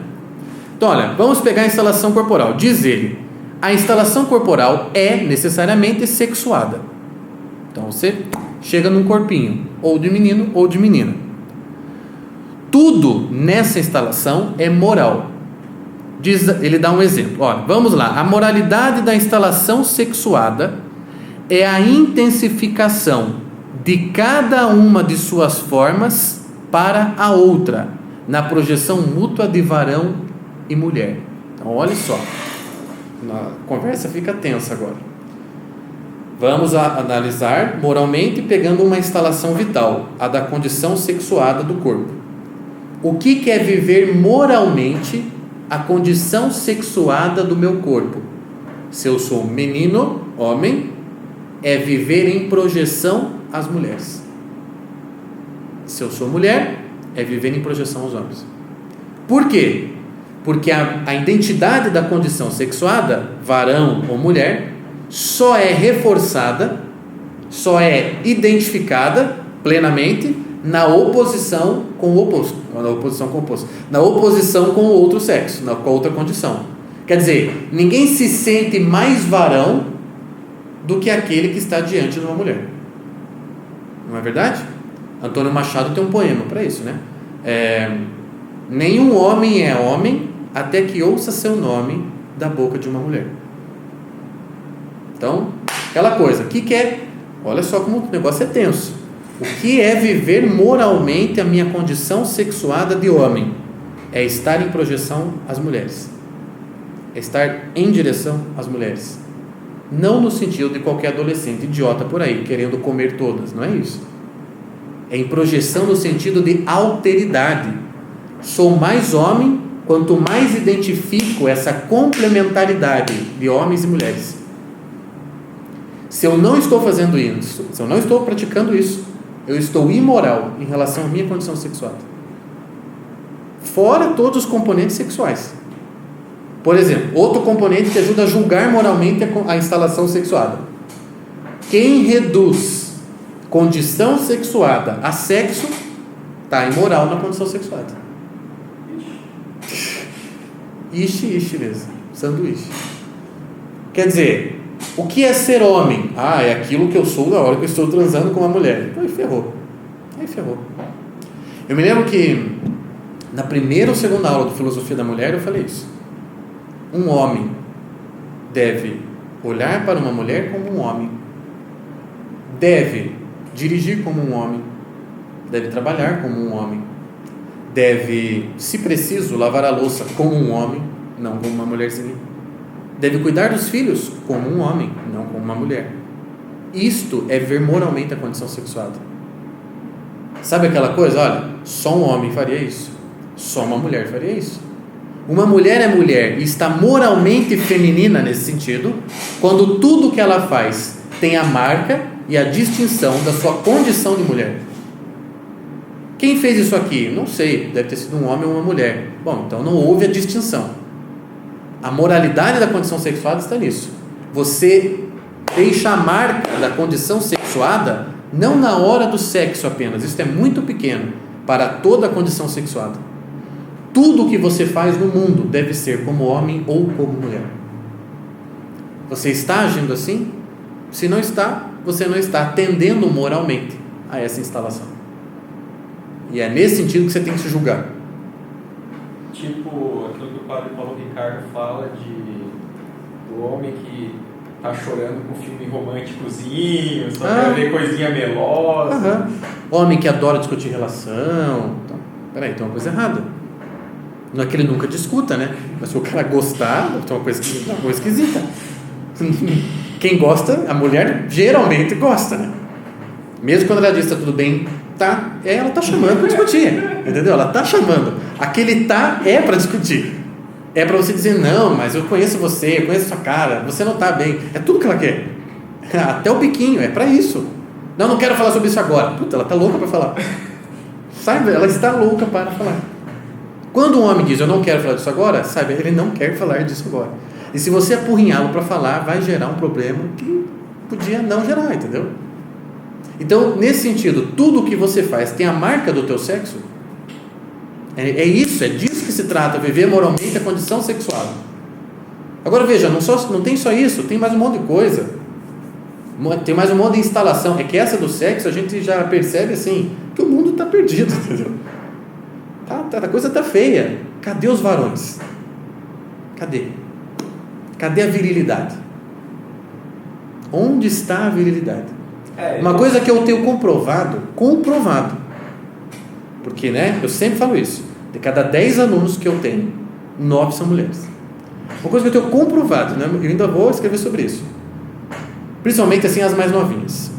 A: Então, olha, vamos pegar a instalação corporal. Diz ele, a instalação corporal é necessariamente sexuada. Então, você chega num corpinho, ou de menino ou de menina. Tudo nessa instalação é moral. Ele dá um exemplo. Olha, vamos lá. A moralidade da instalação sexuada é a intensificação de cada uma de suas formas para a outra, na projeção mútua de varão e mulher. Então, olha só. A conversa fica tensa agora. Vamos analisar moralmente pegando uma instalação vital, a da condição sexuada do corpo. O que é viver moralmente a condição sexuada do meu corpo? Se eu sou menino, homem, é viver em projeção às mulheres. Se eu sou mulher, é viver em projeção aos homens. Por quê? Porque a identidade da condição sexuada, varão ou mulher, só é reforçada, só é identificada plenamente na oposição com o oposto, na oposição com o outro sexo, com a outra condição. Quer dizer, ninguém se sente mais varão do que aquele que está diante de uma mulher. Não é verdade? Antônio Machado tem um poema para isso, né? Nenhum homem é homem até que ouça seu nome da boca de uma mulher. Então, aquela coisa, o que é? Olha só como o negócio é tenso. O que é viver moralmente a minha condição sexuada de homem? É estar em projeção às mulheres. É estar em direção às mulheres. Não no sentido de qualquer adolescente idiota por aí, querendo comer todas, não é isso. É em projeção no sentido de alteridade. Sou mais homem quanto mais identifico essa complementaridade de homens e mulheres. Se eu não estou fazendo isso, se eu não estou praticando isso, eu estou imoral em relação à minha condição sexual. Fora todos os componentes sexuais. Por exemplo, outro componente que ajuda a julgar moralmente a instalação sexuada. Quem reduz condição sexuada a sexo, está imoral na condição sexuada. Ixi mesmo, sanduíche. Quer dizer, o que é ser homem? É aquilo que eu sou na hora que eu estou transando com uma mulher. Então aí ferrou. Eu me lembro que na primeira ou segunda aula de Filosofia da Mulher eu falei isso. Um homem deve olhar para uma mulher como um homem, deve dirigir como um homem, deve trabalhar como um homem, deve, se preciso, lavar a louça como um homem, não como uma mulherzinha, deve cuidar dos filhos como um homem, não como uma mulher. Isto é ver moralmente a condição sexuada. Sabe aquela coisa? Olha, só um homem faria isso, só uma mulher faria isso. Uma mulher é mulher e está moralmente feminina nesse sentido quando tudo que ela faz tem a marca e a distinção da sua condição de mulher. Quem fez isso aqui? Não sei, deve ter sido um homem ou uma mulher. Bom, então não houve a distinção. A moralidade da condição sexuada está nisso. Você deixa a marca da condição sexuada não na hora do sexo apenas, isso é muito pequeno para toda a condição sexuada. Tudo o que você faz no mundo deve ser como homem ou como mulher. Você está agindo assim? Se não está, você não está atendendo moralmente a essa instalação. E é nesse sentido que você tem que se julgar.
B: Tipo aquilo que o padre Paulo Ricardo fala do homem que está chorando com filme românticozinho, só quer ver coisinha melosa.
A: Homem que adora discutir relação. Então, peraí, tem uma coisa errada. Não é que ele nunca discuta, né? Mas se o cara gostar, tem uma coisa esquisita. Quem gosta, a mulher geralmente gosta, né? Mesmo quando ela diz tá tudo bem, tá, ela tá chamando para discutir, entendeu? Ela tá chamando. Aquele tá é para discutir. É para você dizer, não, mas eu conheço você, eu conheço sua cara, você não tá bem. É tudo que ela quer. Até o biquinho, é para isso. Não quero falar sobre isso agora. Puta, ela tá louca para falar. Sabe? Ela está louca para falar. Quando um homem diz, eu não quero falar disso agora, sabe, ele não quer falar disso agora. E se você apurrinhá-lo para falar, vai gerar um problema que podia não gerar, entendeu? Então, nesse sentido, tudo o que você faz tem a marca do teu sexo? É isso, é disso que se trata, viver moralmente a condição sexual. Agora veja, não tem só isso, tem mais um monte de coisa. Tem mais um monte de instalação. É que essa do sexo a gente já percebe assim, que o mundo está perdido, entendeu? A coisa está feia. Cadê os varões? Cadê a virilidade? Onde está a virilidade? Uma coisa que eu tenho comprovado, porque, né, eu sempre falo isso, de cada 10 alunos que eu tenho, 9 são mulheres. Uma coisa que eu tenho comprovado, né, eu ainda vou escrever sobre isso, principalmente assim as mais novinhas.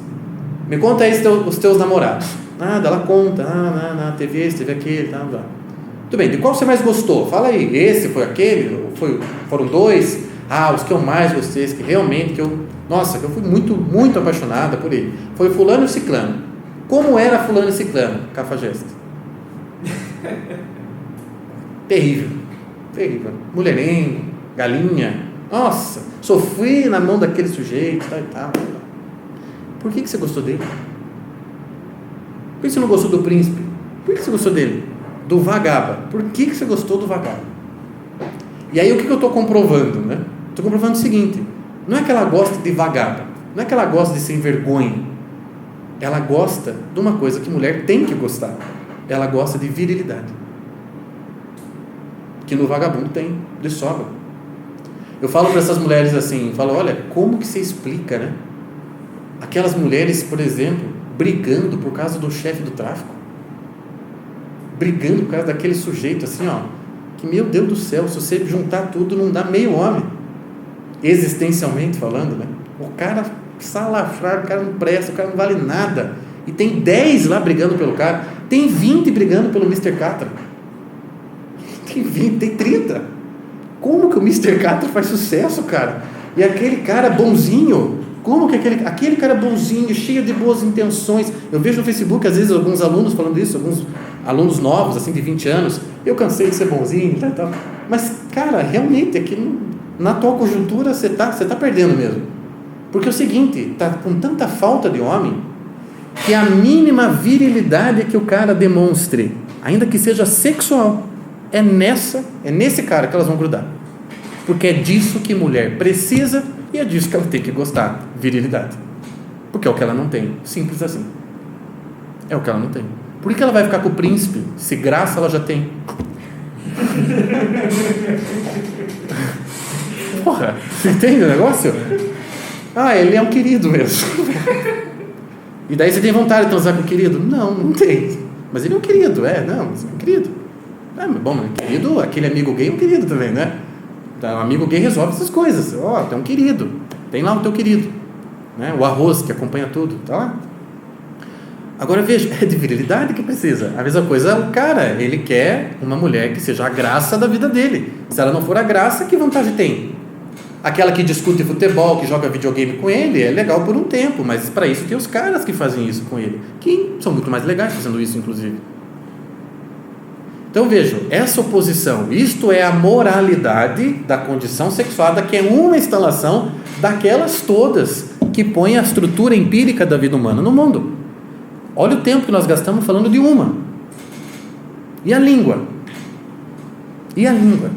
A: Me conta aí os teus namorados. Nada, ela conta, teve esse, teve aquele, tá. Tudo bem, de qual você mais gostou? Fala aí, esse foi aquele, foram 2? Os que eu mais gostei, que realmente, que eu fui muito, muito apaixonada por ele, foi fulano e ciclano. Como era fulano e ciclano? Cafajeste. Terrível. Terrível. Mulherengo, galinha. Nossa, sofri na mão daquele sujeito, tal e tal. Por que você gostou dele? Por que você não gostou do príncipe? Por que você gostou dele? Do vagaba. Por que você gostou do vagaba? E aí o que eu estou comprovando, né? Estou comprovando o seguinte: não é que ela gosta de vagaba, não é que ela gosta de sem vergonha. Ela gosta de uma coisa que mulher tem que gostar. Ela gosta de virilidade, que no vagabundo tem de sobra. Eu falo para essas mulheres assim, falo, olha, como que você explica, né? Aquelas mulheres, por exemplo, brigando por causa do chefe do tráfico, brigando por causa daquele sujeito assim, ó, que, meu Deus do céu, se você juntar tudo, não dá meio homem, existencialmente falando, né? O cara salafrário, o cara não presta, o cara não vale nada, e tem 10 lá brigando pelo cara, tem 20 brigando pelo Mr. Catra, tem 20, tem 30. Como que o Mr. Catra faz sucesso, cara? E aquele cara bonzinho, como que aquele cara bonzinho, cheio de boas intenções? Eu vejo no Facebook, às vezes, alguns alunos falando isso, alguns alunos novos, assim, de 20 anos, eu cansei de ser bonzinho, tal. Mas, cara, realmente, aqui, na atual conjuntura, você tá perdendo mesmo. Porque é o seguinte, tá com tanta falta de homem, que a mínima virilidade que o cara demonstre, ainda que seja sexual, é nesse cara que elas vão grudar. Porque é disso que mulher precisa e é disso que ela tem que gostar, virilidade. Porque é o que ela não tem, simples assim. É o que ela não tem. Por que ela vai ficar com o príncipe, se graça ela já tem? Porra, você entende o negócio? Ah, ele é um querido mesmo. E daí você tem vontade de transar com o querido? Não tem. Mas ele é um querido, mas é um querido. Mas bom, querido, aquele amigo gay é um querido também, né? Então, o amigo gay resolve essas coisas. Tem um querido, tem lá o teu querido, né? O arroz que acompanha tudo, tá lá. Agora veja, é de virilidade que precisa. A mesma coisa, o cara, ele quer uma mulher que seja a graça da vida dele. Se ela não for a graça, que vantagem tem? Aquela que discute futebol, que joga videogame com ele, é legal por um tempo, mas para isso tem os caras que fazem isso com ele, que são muito mais legais fazendo isso, inclusive. Então vejam, essa oposição, isto é a moralidade da condição sexuada, que é uma instalação daquelas todas que põem a estrutura empírica da vida humana no mundo. Olha o tempo que nós gastamos falando de uma. E a língua? E a língua?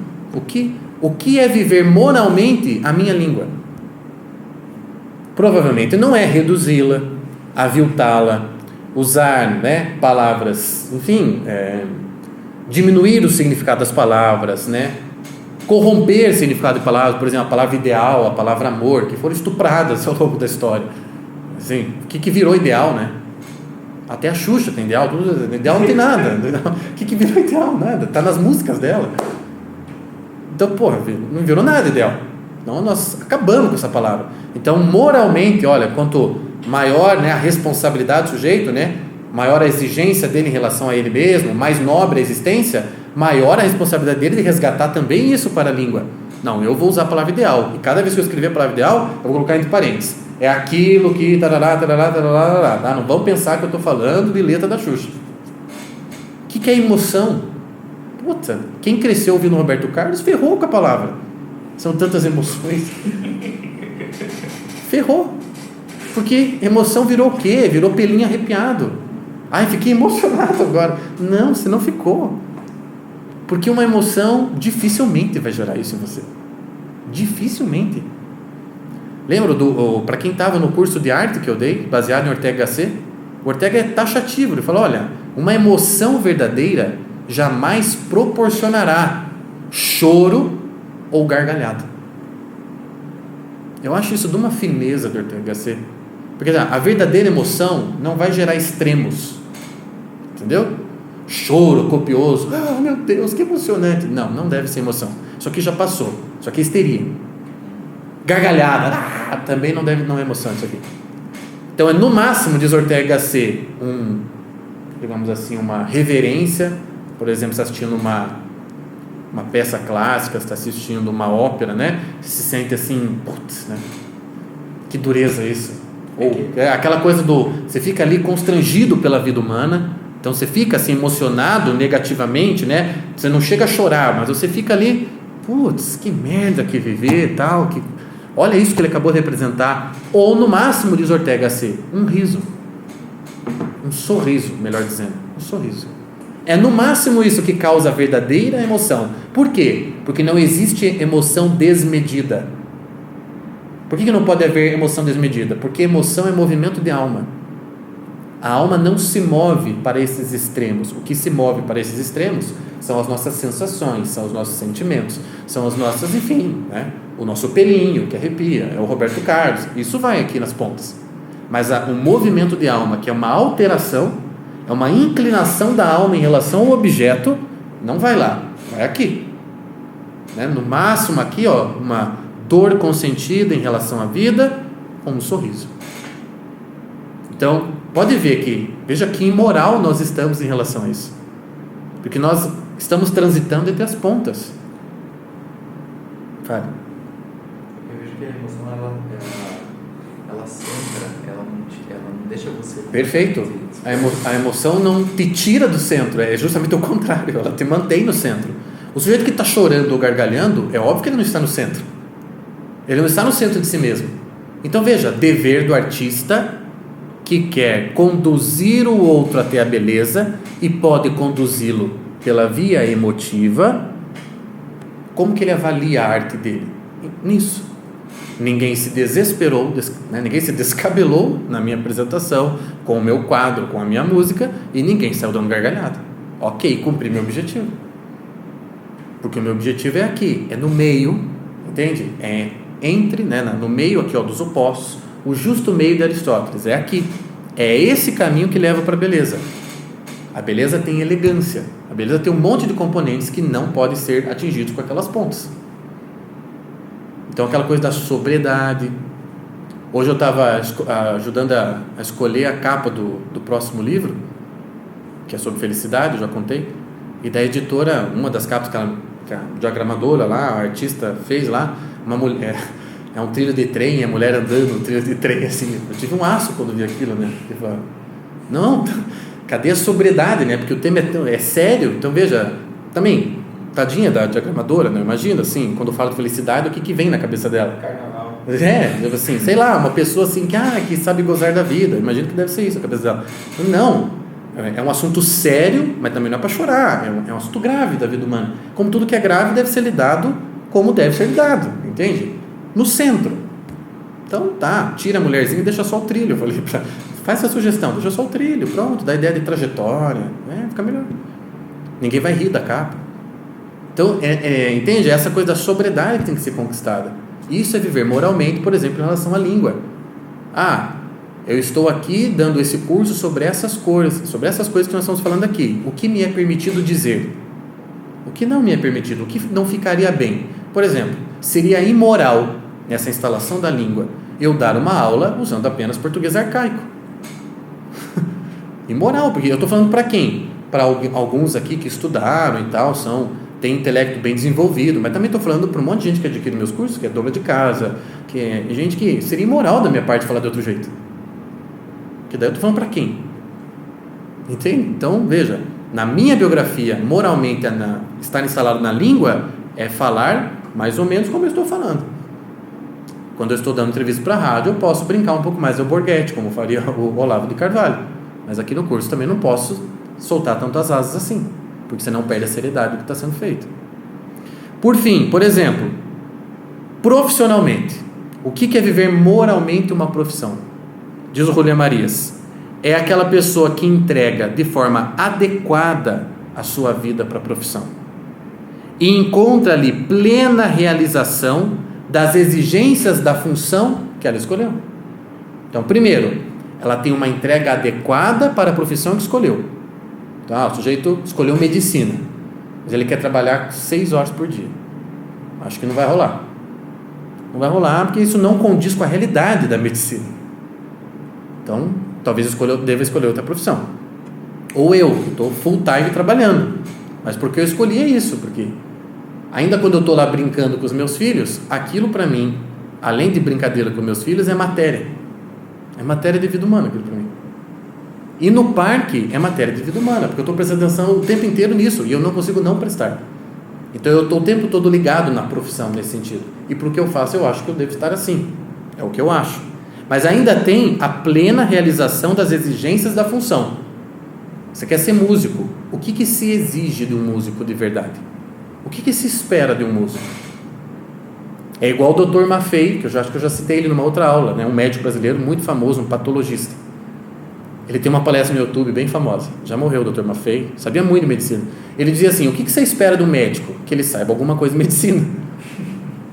A: O que é viver moralmente a minha língua? Provavelmente não é reduzi-la, aviltá-la, usar, né, palavras, enfim, diminuir o significado das palavras, né? Corromper o significado de palavras, por exemplo, a palavra ideal, a palavra amor, que foram estupradas ao longo da história. Assim, o que virou ideal, né? Até a Xuxa tem ideal, ideal não tem nada. O que virou ideal? Nada, está nas músicas dela. Então, porra, não virou nada ideal. Então, nós acabamos com essa palavra. Então, moralmente, olha, quanto maior, né, a responsabilidade do sujeito, né, maior a exigência dele em relação a ele mesmo, mais nobre a existência, maior a responsabilidade dele de resgatar também isso para a língua. Não, eu vou usar a palavra ideal, e cada vez que eu escrever a palavra ideal, eu vou colocar entre parênteses. É aquilo que... Tarará, tarará, tarará, tá? Não vão pensar que eu estou falando de letra da Xuxa. O que é emoção? Puta, quem cresceu ouvindo Roberto Carlos ferrou com a palavra. São tantas emoções. Ferrou. Porque emoção virou o quê? Virou pelinho arrepiado. Ai, fiquei emocionado agora. Não, você não ficou. Porque uma emoção dificilmente vai gerar isso em você. Dificilmente. Lembra para quem estava no curso de arte que eu dei, baseado em Ortega Gasset? O Ortega é taxativo. Ele falou, olha, uma emoção verdadeira jamais proporcionará choro ou gargalhada. Eu acho isso de uma fineza do Ortega Gasset. Porque a verdadeira emoção não vai gerar extremos. Entendeu? Choro copioso. Ah, meu Deus, que emocionante. Não deve ser emoção. Isso aqui já passou. Isso aqui é histeria. Gargalhada. Também não é emoção isso aqui. Então é no máximo, diz Ortega Gasset, digamos assim, uma reverência. Por exemplo, você está assistindo uma peça clássica, você está assistindo uma ópera, né? Você se sente assim, putz, né? Que dureza isso. Ou aquela coisa você fica ali constrangido pela vida humana, Então você fica assim emocionado negativamente, né? Você não chega a chorar, mas você fica ali, putz, que merda que viver, tal, que olha isso que ele acabou de representar. Ou no máximo, diz Ortega C, um riso, um sorriso, melhor dizendo, um sorriso. É no máximo isso que causa a verdadeira emoção. Por quê? Porque não existe emoção desmedida. Por que não pode haver emoção desmedida? Porque emoção é movimento de alma. A alma não se move para esses extremos. O que se move para esses extremos são as nossas sensações, são os nossos sentimentos, são as nossas, enfim, né? O nosso pelinho que arrepia, é o Roberto Carlos. Isso vai aqui nas pontas. Mas o movimento de alma, que é uma alteração, é uma inclinação da alma em relação ao objeto, não vai lá, vai aqui, né? No máximo aqui, ó, uma dor consentida em relação à vida, com um sorriso. Então, pode ver que, veja que imoral nós estamos em relação a isso, porque nós estamos transitando entre as pontas. Fale.
B: Eu vejo que a emoção, ela centra, ela não deixa você...
A: Perfeito. A emoção não te tira do centro, é justamente o contrário, ela te mantém no centro. O sujeito que está chorando ou gargalhando, é óbvio que ele não está no centro. Ele não está no centro de si mesmo. Então veja, dever do artista que quer conduzir o outro até a beleza e pode conduzi-lo pela via emotiva. Como que ele avalia a arte dele? Nisso. Ninguém se desesperou, né? Ninguém se descabelou na minha apresentação, com o meu quadro, com a minha música, e ninguém saiu dando gargalhada. Ok, cumpri meu objetivo. Porque o meu objetivo é aqui, é no meio, entende? É entre, né, no meio aqui, ó, dos opostos, o justo meio de Aristóteles, é aqui. É esse caminho que leva para a beleza. A beleza tem elegância, a beleza tem um monte de componentes que não podem ser atingidos com aquelas pontas. Então aquela coisa da sobriedade. Hoje eu estava ajudando a escolher a capa do próximo livro, que é sobre felicidade, eu já contei, e da editora, uma das capas que a diagramadora lá, a artista fez lá, uma mulher, é um trilho de trem, a mulher andando no trilho de trem, assim, eu tive um aço quando vi aquilo, né, eu não, cadê a sobriedade, né, porque o tema é sério, então veja, também, tadinha da diagramadora, né? Imagina, assim, quando fala de felicidade, o que vem na cabeça dela?
B: Carnaval.
A: Assim, sei lá, uma pessoa assim, que sabe gozar da vida, imagina que deve ser isso a cabeça dela. Não, é um assunto sério, mas também não é para chorar, é um assunto grave da vida humana. Como tudo que é grave deve ser lidado como deve ser lidado, entende? No centro. Então, tá, tira a mulherzinha e deixa só o trilho. Eu falei, faz essa sugestão, deixa só o trilho, pronto, dá ideia de trajetória, fica melhor. Ninguém vai rir da capa. Então, entende? Essa coisa da sobriedade que tem que ser conquistada. Isso é viver moralmente, por exemplo, em relação à língua. Eu estou aqui dando esse curso sobre essas coisas que nós estamos falando aqui. O que me é permitido dizer? O que não me é permitido? O que não ficaria bem? Por exemplo, seria imoral, nessa instalação da língua, eu dar uma aula usando apenas português arcaico. Imoral, porque eu estou falando para quem? Para alguns aqui que estudaram e tal, tem intelecto bem desenvolvido, mas também estou falando para um monte de gente que adquire meus cursos, que é dona de casa, que é gente que seria imoral da minha parte falar de outro jeito. Que daí eu estou falando para quem? Entende? Então, veja, na minha biografia, moralmente, estar instalado na língua é falar mais ou menos como eu estou falando. Quando eu estou dando entrevista para a rádio, eu posso brincar um pouco mais do Borghetti, como faria o Olavo de Carvalho, mas aqui no curso também não posso soltar tanto as asas assim, porque senão perde a seriedade do que está sendo feito. Por fim, por exemplo, profissionalmente, o que é viver moralmente uma profissão? Diz o Julián Marias, é aquela pessoa que entrega de forma adequada a sua vida para a profissão e encontra ali plena realização das exigências da função que ela escolheu. Então, primeiro, ela tem uma entrega adequada para a profissão que escolheu. Então, o sujeito escolheu medicina, mas ele quer trabalhar 6 horas por dia. Acho que não vai rolar. Não vai rolar porque isso não condiz com a realidade da medicina. Então, talvez deva escolher outra profissão. Ou eu, que estou full time trabalhando. Mas porque eu escolhi isso? Porque ainda quando eu estou lá brincando com os meus filhos, aquilo para mim, além de brincadeira com meus filhos, é matéria. É matéria de vida humana aquilo para mim. E no parque é matéria de vida humana, porque eu estou prestando atenção o tempo inteiro nisso e eu não consigo não prestar. Então eu estou o tempo todo ligado na profissão nesse sentido. E para o que eu faço, eu acho que eu devo estar assim. É o que eu acho. Mas ainda tem a plena realização das exigências da função. Você quer ser músico. O que se exige de um músico de verdade? O que se espera de um músico? É igual o Dr. Maffei, que eu acho que eu já citei ele numa outra aula, né? Um médico brasileiro muito famoso, um patologista. Ele tem uma palestra no YouTube bem famosa. Já morreu o Dr. Maffei, sabia muito de medicina. Ele dizia assim: o que você espera do médico? Que ele saiba alguma coisa de medicina.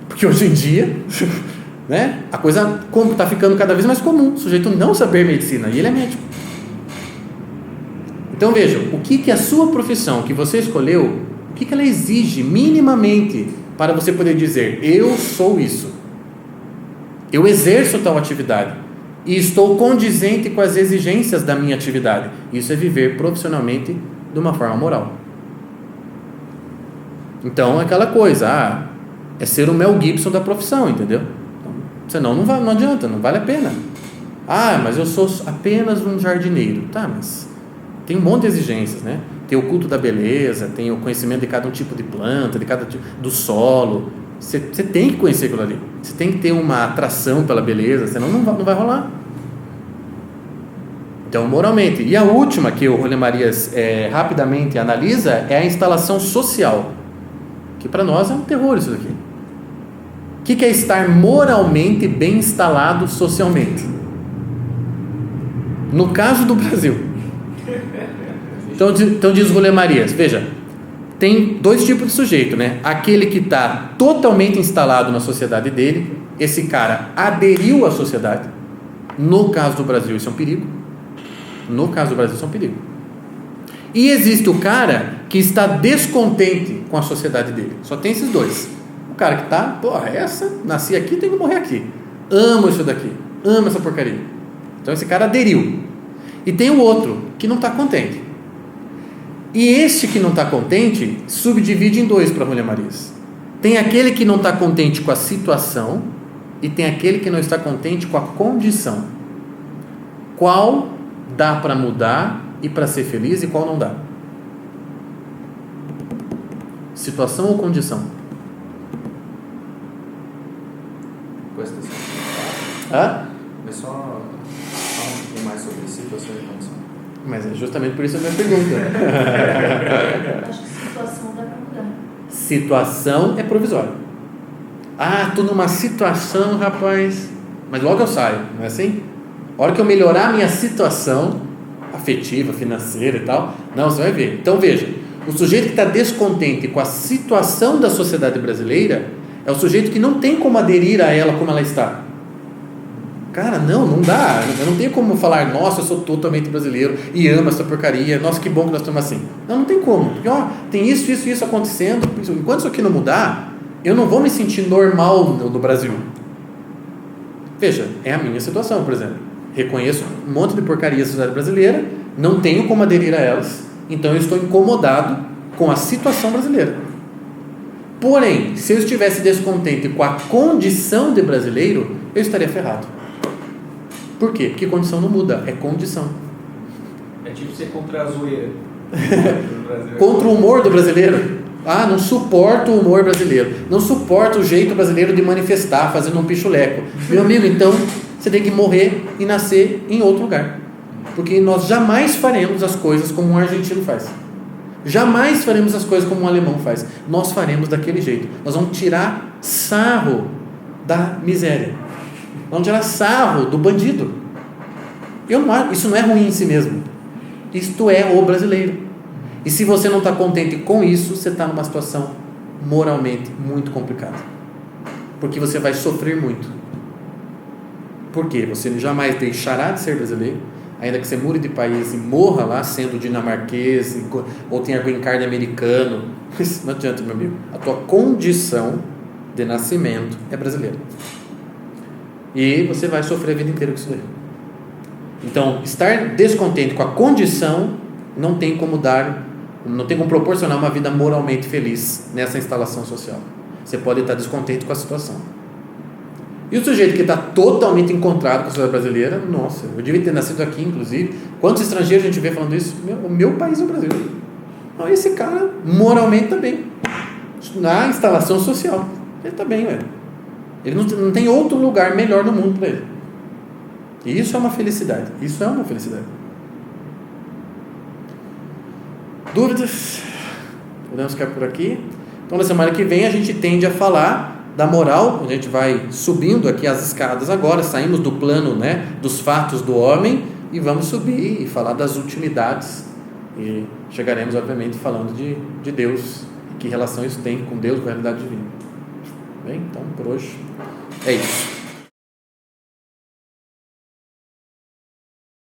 A: Porque hoje em dia, né, a coisa está ficando cada vez mais comum, o sujeito não saber medicina, e ele é médico. Então vejam, o que a sua profissão que você escolheu, o que ela exige minimamente para você poder dizer: eu sou isso, eu exerço tal atividade e estou condizente com as exigências da minha atividade. Isso é viver profissionalmente de uma forma moral. Então é aquela coisa, é ser o Mel Gibson da profissão, entendeu? Então, senão não adianta, não vale a pena. Mas eu sou apenas um jardineiro. Tá, mas tem um monte de exigências, né? Tem o culto da beleza, tem o conhecimento de cada tipo de planta, de cada tipo, do solo. Você tem que conhecer aquilo ali. Você tem que ter uma atração pela beleza, senão não vai rolar. Então, moralmente. E a última que o Rolê Marias rapidamente analisa é a instalação social, que para nós é um terror isso daqui. O que é estar moralmente bem instalado socialmente? No caso do Brasil. Então diz o Rolê Marias, veja, tem dois tipos de sujeito, né? Aquele que está totalmente instalado na sociedade dele, esse cara aderiu à sociedade. No caso do Brasil, isso é um perigo. No caso do Brasil, isso é um perigo. E existe o cara que está descontente com a sociedade dele. Só tem esses dois. O cara que está, nasci aqui, tenho que morrer aqui. Amo isso daqui, amo essa porcaria. Então esse cara aderiu. E tem o outro que não está contente. E este que não está contente subdivide em dois para Rolê Marias. Tem aquele que não está contente com a situação e tem aquele que não está contente com a condição. Qual dá para mudar e para ser feliz e qual não dá? Situação ou condição?
B: Mas só um pouquinho mais sobre situação e condição.
A: Mas é justamente por isso a minha pergunta.
C: Acho que situação dá para mudar.
A: Situação é provisório. Estou numa situação, rapaz, mas logo eu saio, não é assim? A hora que eu melhorar a minha situação afetiva, financeira e tal, não, você vai ver. Então veja, o sujeito que está descontente com a situação da sociedade brasileira é o sujeito que não tem como aderir a ela como ela está. Cara, não dá. Eu não tenho como falar: nossa, eu sou totalmente brasileiro e amo essa porcaria, nossa, que bom que nós estamos assim. Não tem como, porque tem isso acontecendo. Enquanto isso aqui não mudar, eu não vou me sentir normal no Brasil. Veja, é a minha situação, por exemplo. Reconheço um monte de porcaria da sociedade brasileira, não tenho como aderir a elas, então eu estou incomodado com a situação brasileira. Porém, se eu estivesse descontente com a condição de brasileiro, eu estaria ferrado. Por quê? Porque condição não muda, é condição.
B: É tipo ser contra a zoeira.
A: Contra o humor do brasileiro. Não suporto o humor brasileiro, não suporto o jeito brasileiro de manifestar, fazendo um pichuleco. Meu amigo, então você tem que morrer e nascer em outro lugar, porque nós jamais faremos as coisas como um argentino faz, jamais faremos as coisas como um alemão faz, nós faremos daquele jeito, nós vamos tirar sarro da miséria, vamos tirar sarro do bandido. Isso não é ruim em si mesmo, isto é o brasileiro. E se você não está contente com isso, você está numa situação moralmente muito complicada, porque você vai sofrer muito. Por quê? Você jamais deixará de ser brasileiro, ainda que você mude de país e morra lá sendo dinamarquês ou tenha green card americano. Isso não adianta, meu amigo. A tua condição de nascimento é brasileira. E você vai sofrer a vida inteira com isso daí. Então, estar descontente com a condição não tem como proporcionar uma vida moralmente feliz nessa instalação social. Você pode estar descontente com a situação. E o sujeito que está totalmente encontrado com a sociedade brasileira, nossa, eu devia ter nascido aqui, inclusive. Quantos estrangeiros a gente vê falando isso? O meu país é o Brasil. Então, esse cara, moralmente, está bem. Na instalação social, ele está bem, velho. Ele não tem outro lugar melhor no mundo para ele. E isso é uma felicidade. Isso é uma felicidade. Dúvidas? Podemos ficar por aqui? Então, na semana que vem, a gente tende a falar da moral. A gente vai subindo aqui as escadas agora. Saímos do plano, né, dos fatos do homem e vamos subir e falar das ultimidades. E chegaremos, obviamente, falando de Deus. Que relação isso tem com Deus, com a realidade divina. Bem, então, por hoje, é isso.